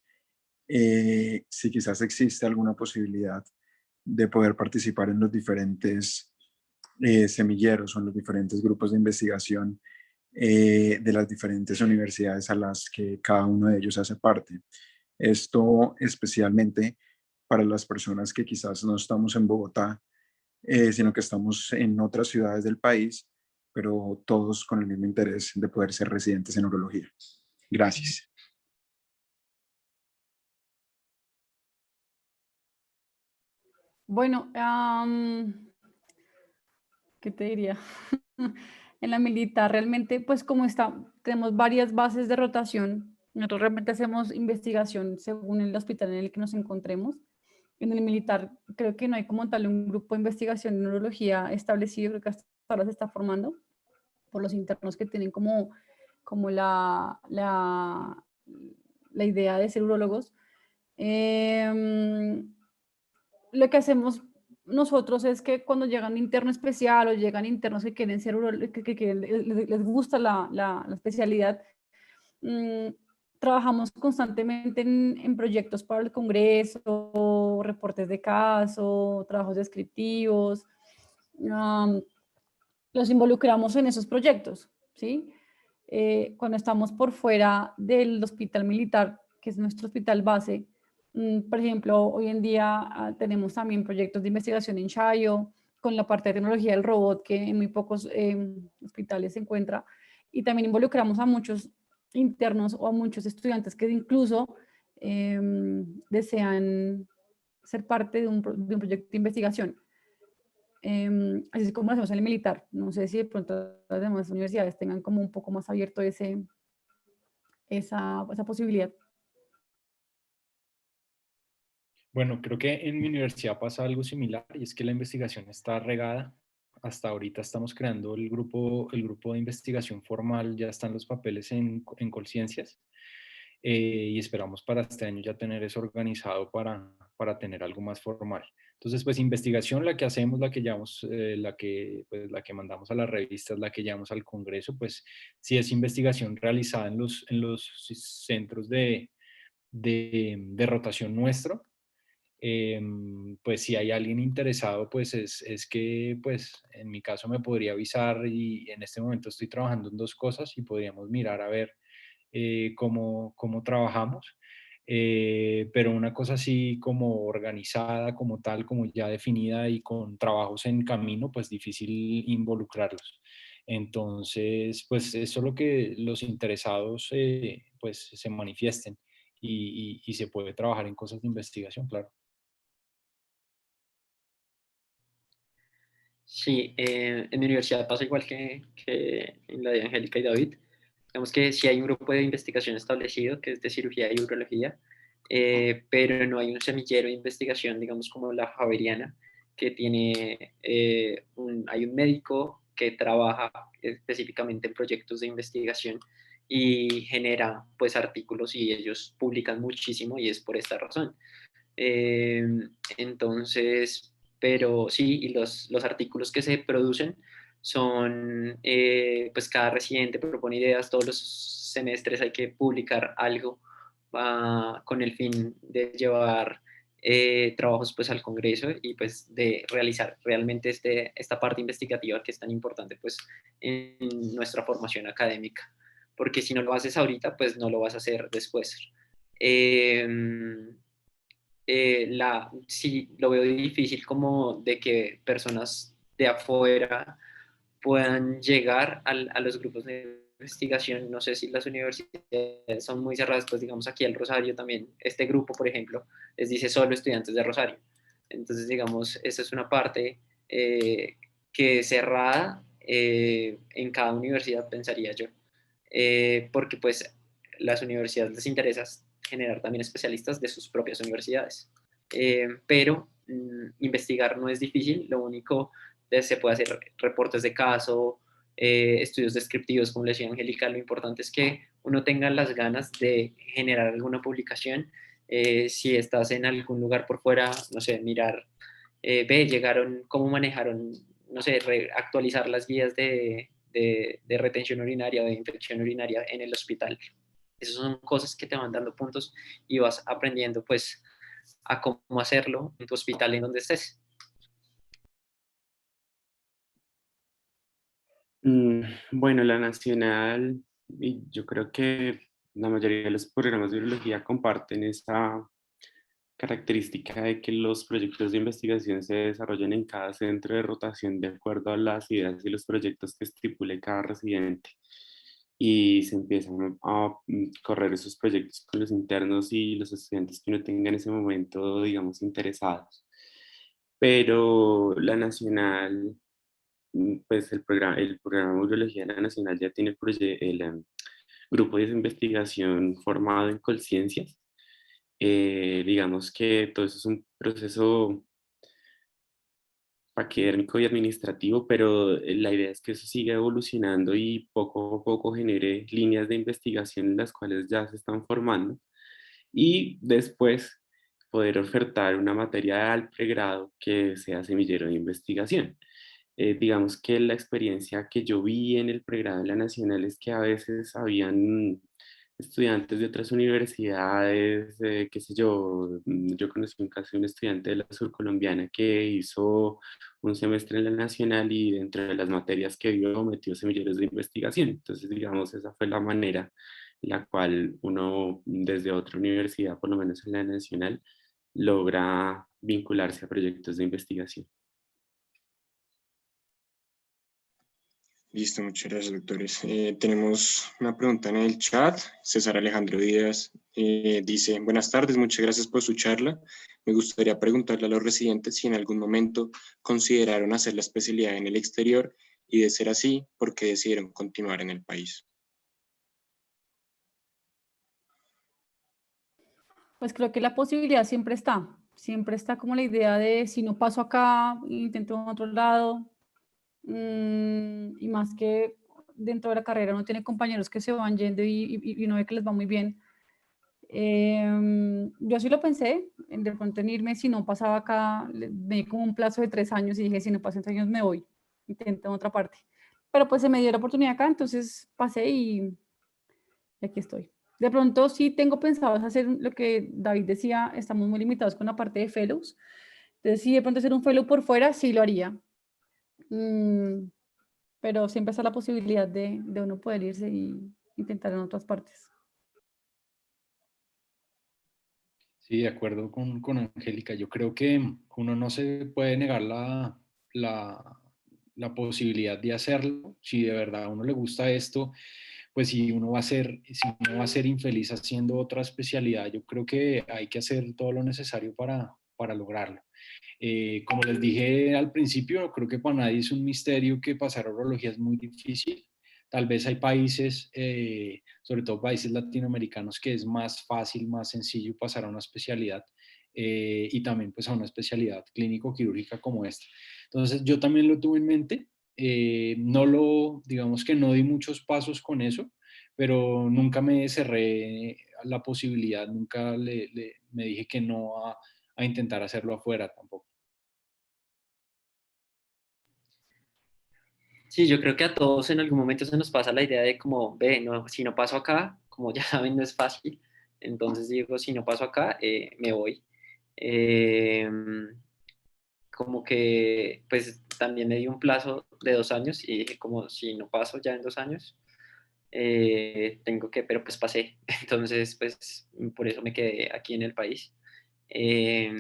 si quizás existe alguna posibilidad de poder participar en los diferentes semilleros o en los diferentes grupos de investigación de las diferentes universidades a las que cada uno de ellos hace parte. Esto especialmente para las personas que quizás no estamos en Bogotá, sino que estamos en otras ciudades del país, pero todos con el mismo interés de poder ser residentes en neurología. Gracias. Bueno, ¿qué te diría? En la militar realmente, pues como está, tenemos varias bases de rotación. Nosotros realmente hacemos investigación según el hospital en el que nos encontremos. En el militar creo que no hay como tal un grupo de investigación de neurología establecido, creo que hasta ahora se está formando por los internos que tienen como la idea de ser urólogos. Lo que hacemos nosotros es que cuando llegan interno especial o llegan internos que quieren ser que les gusta la especialidad, trabajamos constantemente en proyectos para el Congreso, reportes de caso, trabajos descriptivos. Los involucramos en esos proyectos, ¿sí? Cuando estamos por fuera del hospital militar, que es nuestro hospital base, por ejemplo, hoy en día tenemos también proyectos de investigación en Chayo, con la parte de tecnología del robot, que en muy pocos hospitales se encuentra, y también involucramos a muchos internos o a muchos estudiantes que incluso desean ser parte de un proyecto de investigación. así es como lo hacemos en el militar. No sé si de pronto las demás universidades tengan como un poco más abierto esa posibilidad. Bueno, creo que en mi universidad pasa algo similar y es que la investigación está regada. Hasta ahorita estamos creando el grupo de investigación formal, ya están los papeles en Colciencias y esperamos para este año ya tener eso organizado para tener algo más formal. Entonces, pues investigación, la que hacemos, la que llevamos, la que mandamos a las revistas, la que llevamos al Congreso, pues sí es investigación realizada en los centros de rotación nuestro. Pues si hay alguien interesado, pues es que pues en mi caso me podría avisar y en este momento estoy trabajando en dos cosas y podríamos mirar a ver cómo trabajamos. Pero una cosa así como organizada, como tal, como ya definida y con trabajos en camino, pues difícil involucrarlos. Entonces, pues eso es lo que los interesados pues se manifiesten y se puede trabajar en cosas de investigación, claro. Sí, en mi universidad pasa igual que en la de Angélica y David. Digamos que sí hay un grupo de investigación establecido que es de cirugía y urología, pero no hay un semillero de investigación, digamos como la Javeriana, que tiene, hay un médico que trabaja específicamente en proyectos de investigación y genera pues artículos y ellos publican muchísimo y es por esta razón. Eh, entonces, pero sí, y los artículos que se producen son, pues cada residente propone ideas, todos los semestres hay que publicar algo con el fin de llevar trabajos pues al Congreso y pues de realizar realmente esta parte investigativa que es tan importante pues en nuestra formación académica, porque si no lo haces ahorita pues no lo vas a hacer después. Eh, sí lo veo difícil como de que personas de afuera puedan llegar a los grupos de investigación. No sé si las universidades son muy cerradas, pues digamos aquí al Rosario también, este grupo, por ejemplo, les dice solo estudiantes de Rosario. Entonces, digamos, esa es una parte que es cerrada en cada universidad, pensaría yo, porque pues las universidades les interesa generar también especialistas de sus propias universidades. Pero investigar no es difícil, lo único se puede hacer reportes de caso, estudios descriptivos, como le decía Angélica, lo importante es que uno tenga las ganas de generar alguna publicación. Si estás en algún lugar por fuera, no sé, mirar, llegaron, cómo manejaron, no sé, actualizar las guías de retención urinaria o de infección urinaria en el hospital. Esas son cosas que te van dando puntos y vas aprendiendo pues a cómo hacerlo en tu hospital en donde estés. Bueno, la nacional, y yo creo que la mayoría de los programas de urología comparten esa característica de que los proyectos de investigación se desarrollan en cada centro de rotación de acuerdo a las ideas y los proyectos que estipule cada residente. Y se empiezan a correr esos proyectos con los internos y los estudiantes que uno tenga en ese momento, digamos, interesados. Pero la nacional, pues el programa de urología de la nacional ya tiene el grupo de investigación formado en Colciencias. Digamos que todo eso es un proceso académico y administrativo, pero la idea es que eso siga evolucionando y poco a poco genere líneas de investigación en las cuales ya se están formando y después poder ofertar una materia al pregrado que sea semillero de investigación. Digamos que la experiencia que yo vi en el pregrado de la Nacional es que a veces habían estudiantes de otras universidades, qué sé yo, yo conocí un caso de un estudiante de la surcolombiana que hizo un semestre en la Nacional y dentro de las materias que vio metió semilleros de investigación. Entonces, digamos, esa fue la manera en la cual uno desde otra universidad, por lo menos en la Nacional, logra vincularse a proyectos de investigación. Listo, muchas gracias, doctores. Tenemos una pregunta en el chat. César Alejandro Díaz dice, buenas tardes, muchas gracias por su charla. Me gustaría preguntarle a los residentes si en algún momento consideraron hacer la especialidad en el exterior y, de ser así, ¿por qué decidieron continuar en el país? Pues creo que la posibilidad siempre está como la idea de si no paso acá, intento en otro lado, y más que dentro de la carrera uno tiene compañeros que se van yendo y uno ve que les va muy bien. Yo sí lo pensé, de pronto en irme, si no pasaba acá, me di como un plazo de 3 años y dije, si no paso 3 años me voy, intento en otra parte. Pero pues se me dio la oportunidad acá, entonces pasé y aquí estoy. De pronto sí tengo pensado hacer lo que David decía, estamos muy limitados con la parte de fellows. Entonces si de pronto hacer un fellow por fuera, sí lo haría. Pero siempre está la posibilidad de uno poder irse y intentar en otras partes. Sí, de acuerdo con Angélica. Yo creo que uno no se puede negar la posibilidad de hacerlo. Si de verdad a uno le gusta esto, pues si uno va a ser infeliz haciendo otra especialidad, yo creo que hay que hacer todo lo necesario para lograrlo. Como les dije al principio, creo que para nadie es un misterio que pasar a urología es muy difícil. Tal vez hay países, sobre todo países latinoamericanos, que es más fácil, más sencillo pasar a una especialidad y también pues a una especialidad clínico-quirúrgica como esta. Entonces yo también lo tuve en mente, digamos que no di muchos pasos con eso, pero nunca me cerré a la posibilidad, nunca me dije que no a intentar hacerlo afuera tampoco. Sí, yo creo que a todos en algún momento se nos pasa la idea de como, ve, no, si no paso acá, como ya saben, no es fácil. Entonces digo, si no paso acá, me voy. Eh, Como que, pues también me di un plazo de 2 años y dije, como, si no paso ya en 2 años, tengo que, pero pues pasé. Entonces, pues por eso me quedé aquí en el país. Eh,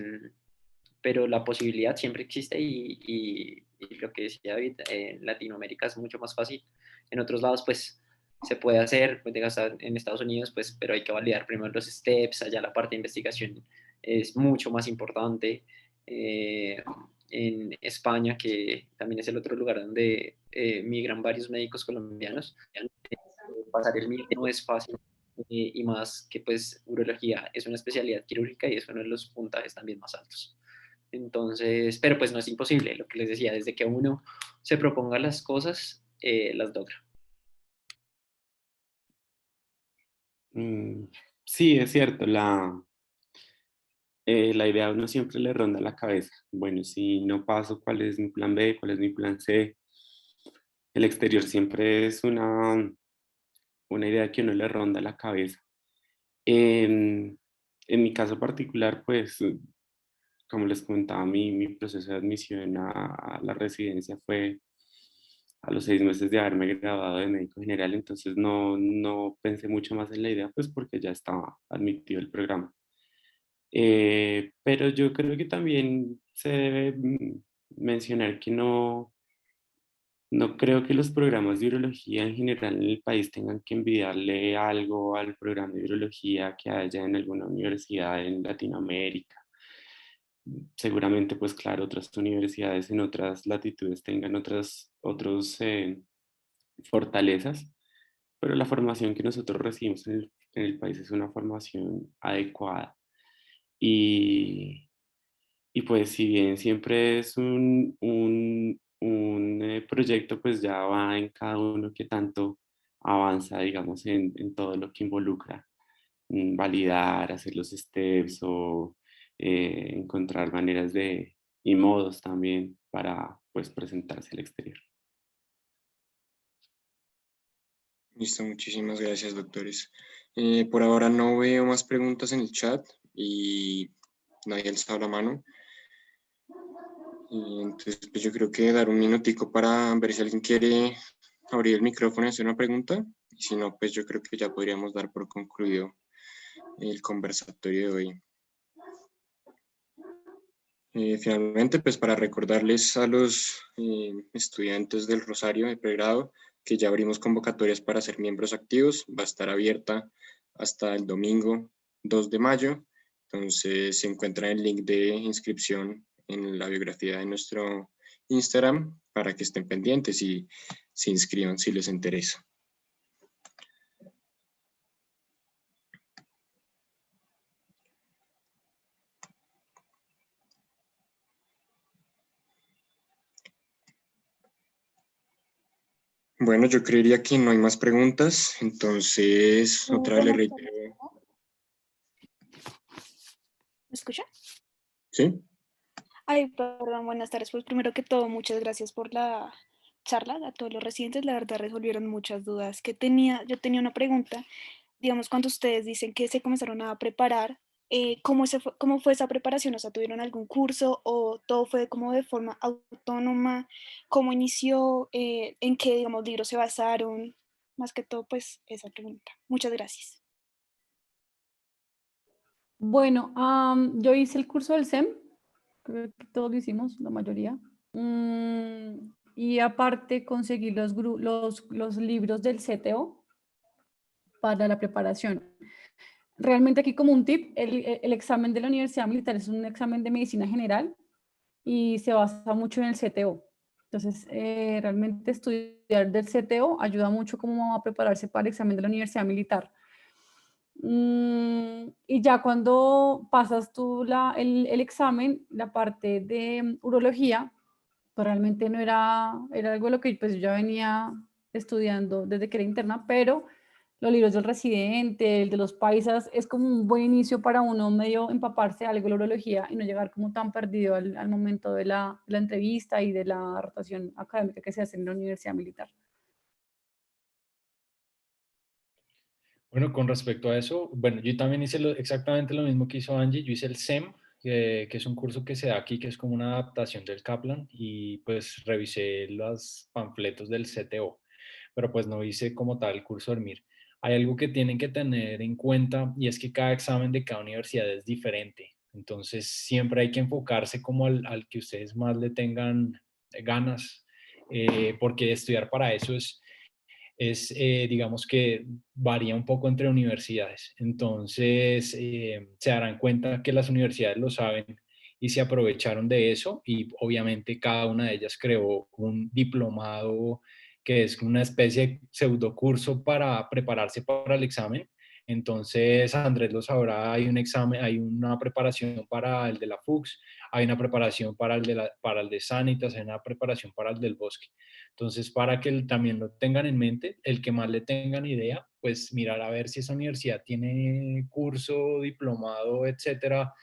pero la posibilidad siempre existe y lo que decía David, en Latinoamérica es mucho más fácil. En otros lados, pues se puede hacer, pues, en Estados Unidos, pues, pero hay que validar primero los steps, allá la parte de investigación es mucho más importante. En España, que también es el otro lugar donde migran varios médicos colombianos, pasar el MIR no es fácil. Y más que pues urología es una especialidad quirúrgica y es uno de los puntajes también más altos. Entonces, pero pues no es imposible, lo que les decía, desde que uno se proponga las cosas, las logra. Sí, es cierto, la idea a uno siempre le ronda la cabeza. Bueno, si no paso, ¿cuál es mi plan B? ¿Cuál es mi plan C? El exterior siempre es una idea que a uno le ronda la cabeza. En mi caso particular, pues, como les comentaba, mi proceso de admisión a la residencia fue a los 6 meses de haberme graduado de médico general, entonces no pensé mucho más en la idea, pues porque ya estaba admitido el programa. Pero yo creo que también se debe mencionar que no creo que los programas de urología en general en el país tengan que envidiarle algo al programa de urología que haya en alguna universidad en Latinoamérica. Seguramente, pues claro, otras universidades en otras latitudes tengan otros fortalezas, pero la formación que nosotros recibimos en el país es una formación adecuada. Y, y pues si bien siempre es un proyecto, pues ya va en cada uno que tanto avanza, digamos, en todo lo que involucra validar, hacer los steps o encontrar maneras y modos también para pues presentarse al exterior. Listo, muchísimas gracias, doctores. Por ahora no veo más preguntas en el chat y nadie ha alzado la mano. Y entonces, pues yo creo que dar un minutico para ver si alguien quiere abrir el micrófono y hacer una pregunta. Y si no, pues yo creo que ya podríamos dar por concluido el conversatorio de hoy. Finalmente, pues para recordarles a los estudiantes del Rosario de pregrado que ya abrimos convocatorias para ser miembros activos, va a estar abierta hasta el domingo 2 de mayo, entonces se encuentra el link de inscripción en la biografía de nuestro Instagram para que estén pendientes y se inscriban si les interesa. Bueno, yo creería que no hay más preguntas, entonces otra vez le reitero. ¿Me escucha? ¿Sí? Ay, perdón, buenas tardes. Pues primero que todo, muchas gracias por la charla a todos los residentes. La verdad resolvieron muchas dudas que tenía. Yo tenía una pregunta, digamos, cuando ustedes dicen que se comenzaron a preparar, ¿cómo fue esa preparación? O sea, ¿tuvieron algún curso o todo fue como de forma autónoma? ¿Cómo inició? ¿En qué, digamos, libros se basaron? Más que todo, pues esa pregunta. Muchas gracias. Bueno, yo hice el curso del SEM, creo que todos lo hicimos, la mayoría. Y aparte conseguí los libros del CTO para la preparación. Realmente aquí como un tip, el examen de la Universidad Militar es un examen de medicina general y se basa mucho en el CTO. Entonces, realmente estudiar del CTO ayuda mucho como a prepararse para el examen de la Universidad Militar. Y ya cuando pasas tú el examen, la parte de urología, pues realmente no era algo de lo que pues yo ya venía estudiando desde que era interna, pero los libros del residente, el de los paisas, es como un buen inicio para uno medio empaparse algo de la urología y no llegar como tan perdido al momento de la entrevista y de la rotación académica que se hace en la Universidad Militar. Bueno, con respecto a eso, bueno, yo también hice exactamente lo mismo que hizo Angie. Yo hice el SEM, que es un curso que se da aquí, que es como una adaptación del Kaplan, y pues revisé los panfletos del CTO, pero pues no hice como tal el curso del MIR. Hay algo que tienen que tener en cuenta y es que cada examen de cada universidad es diferente. Entonces siempre hay que enfocarse como al que ustedes más le tengan ganas, porque estudiar para eso digamos que varía un poco entre universidades. Entonces, se darán cuenta que las universidades lo saben y se aprovecharon de eso y obviamente cada una de ellas creó un diplomado que es una especie de pseudocurso para prepararse para el examen. Entonces, Andrés lo sabrá, hay un examen, hay una preparación para el de la FUCS, hay una preparación para el de Sanitas, hay una preparación para el del Bosque. Entonces, para que también lo tengan en mente, el que más le tengan idea, pues mirar a ver si esa universidad tiene curso, diplomado, etcétera,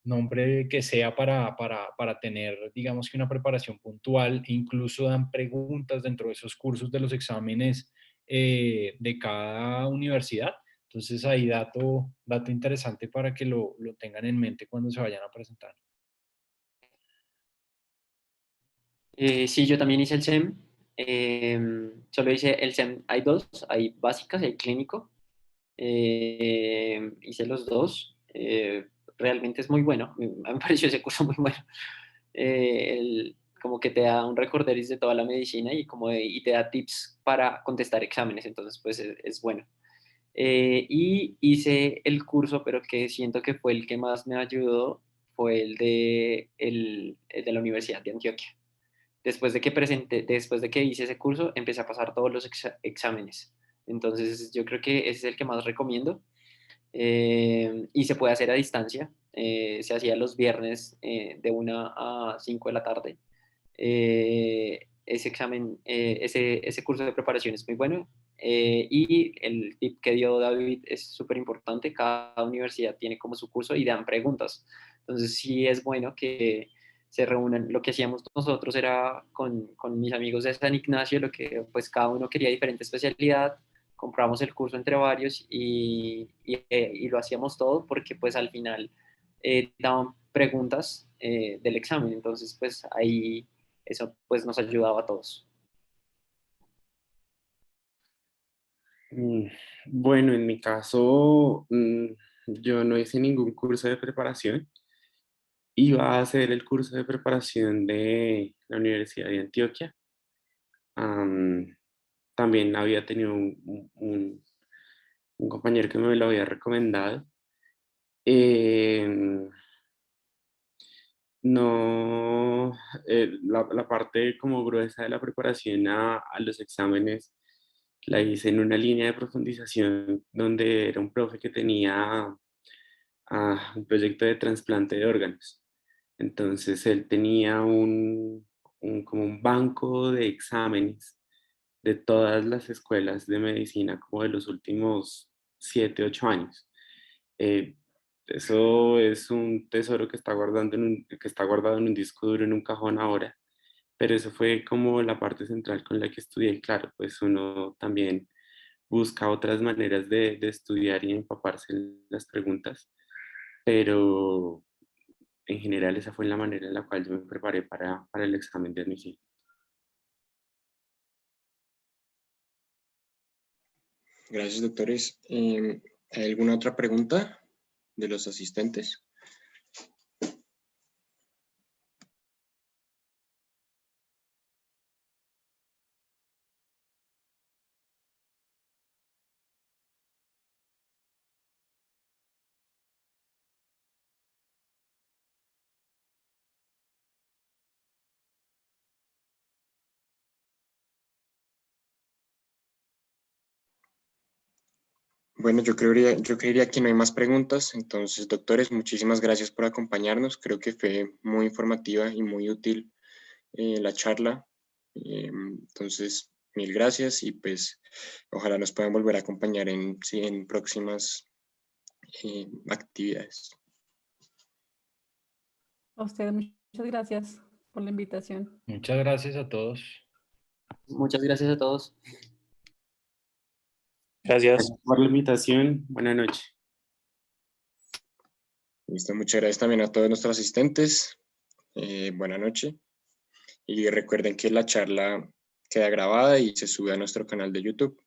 nombre que sea para tener, digamos que una preparación puntual, e incluso dan preguntas dentro de esos cursos de los exámenes de cada universidad. Entonces, ahí dato interesante para que lo tengan en mente cuando se vayan a presentar. Sí, yo también hice el SEM. Solo hice el SEM, hay dos, hay básicas y hay clínico. Hice los dos. Realmente es muy bueno. Me pareció ese curso muy bueno. Como que te da un recorderis de toda la medicina y te da tips para contestar exámenes. Entonces, pues es bueno. Y hice el curso, pero que siento que fue el que más me ayudó, fue el de la Universidad de Antioquia. Después de que hice ese curso, empecé a pasar todos los exámenes. Entonces, yo creo que ese es el que más recomiendo. Y se puede hacer a distancia. Se hacía los viernes de 1 a 5 de la tarde. Ese curso de preparación es muy bueno. Y el tip que dio David es súper importante. Cada universidad tiene como su curso y dan preguntas. Entonces, sí es bueno que se reúnan. Lo que hacíamos nosotros era con mis amigos de San Ignacio, lo que pues cada uno quería diferente especialidad, compramos el curso entre varios y lo hacíamos todo porque pues al final daban preguntas del examen, entonces pues ahí eso pues nos ayudaba a todos. Mm, Bueno, en mi caso, yo no hice ningún curso de preparación. iba a hacer el curso de preparación de la Universidad de Antioquia. También había tenido un compañero que me lo había recomendado. No, la parte como gruesa de la preparación a los exámenes la hice en una línea de profundización donde era un profe que tenía un proyecto de trasplante de órganos. Entonces él tenía como un banco de exámenes de todas las escuelas de medicina como de los últimos 7, 8 años. Eso es un tesoro que está guardado en un disco duro, en un cajón ahora, pero eso fue como la parte central con la que estudié. Claro, pues uno también busca otras maneras de estudiar y empaparse en las preguntas, pero en general esa fue la manera en la cual yo me preparé para el examen de admisión. Gracias, doctores. ¿Hay alguna otra pregunta de los asistentes? Bueno, yo creería que no hay más preguntas. Entonces, doctores, muchísimas gracias por acompañarnos. Creo que fue muy informativa y muy útil la charla. Entonces, mil gracias y pues ojalá nos puedan volver a acompañar en próximas actividades. A ustedes muchas gracias por la invitación. Muchas gracias a todos. Muchas gracias a todos. Gracias por la invitación. Buenas noches. Listo, muchas gracias también a todos nuestros asistentes. Buenas noches. Y recuerden que la charla queda grabada y se sube a nuestro canal de YouTube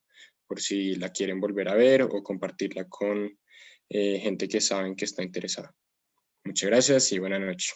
por si la quieren volver a ver o compartirla con gente que saben que está interesada. Muchas gracias y buenas noches.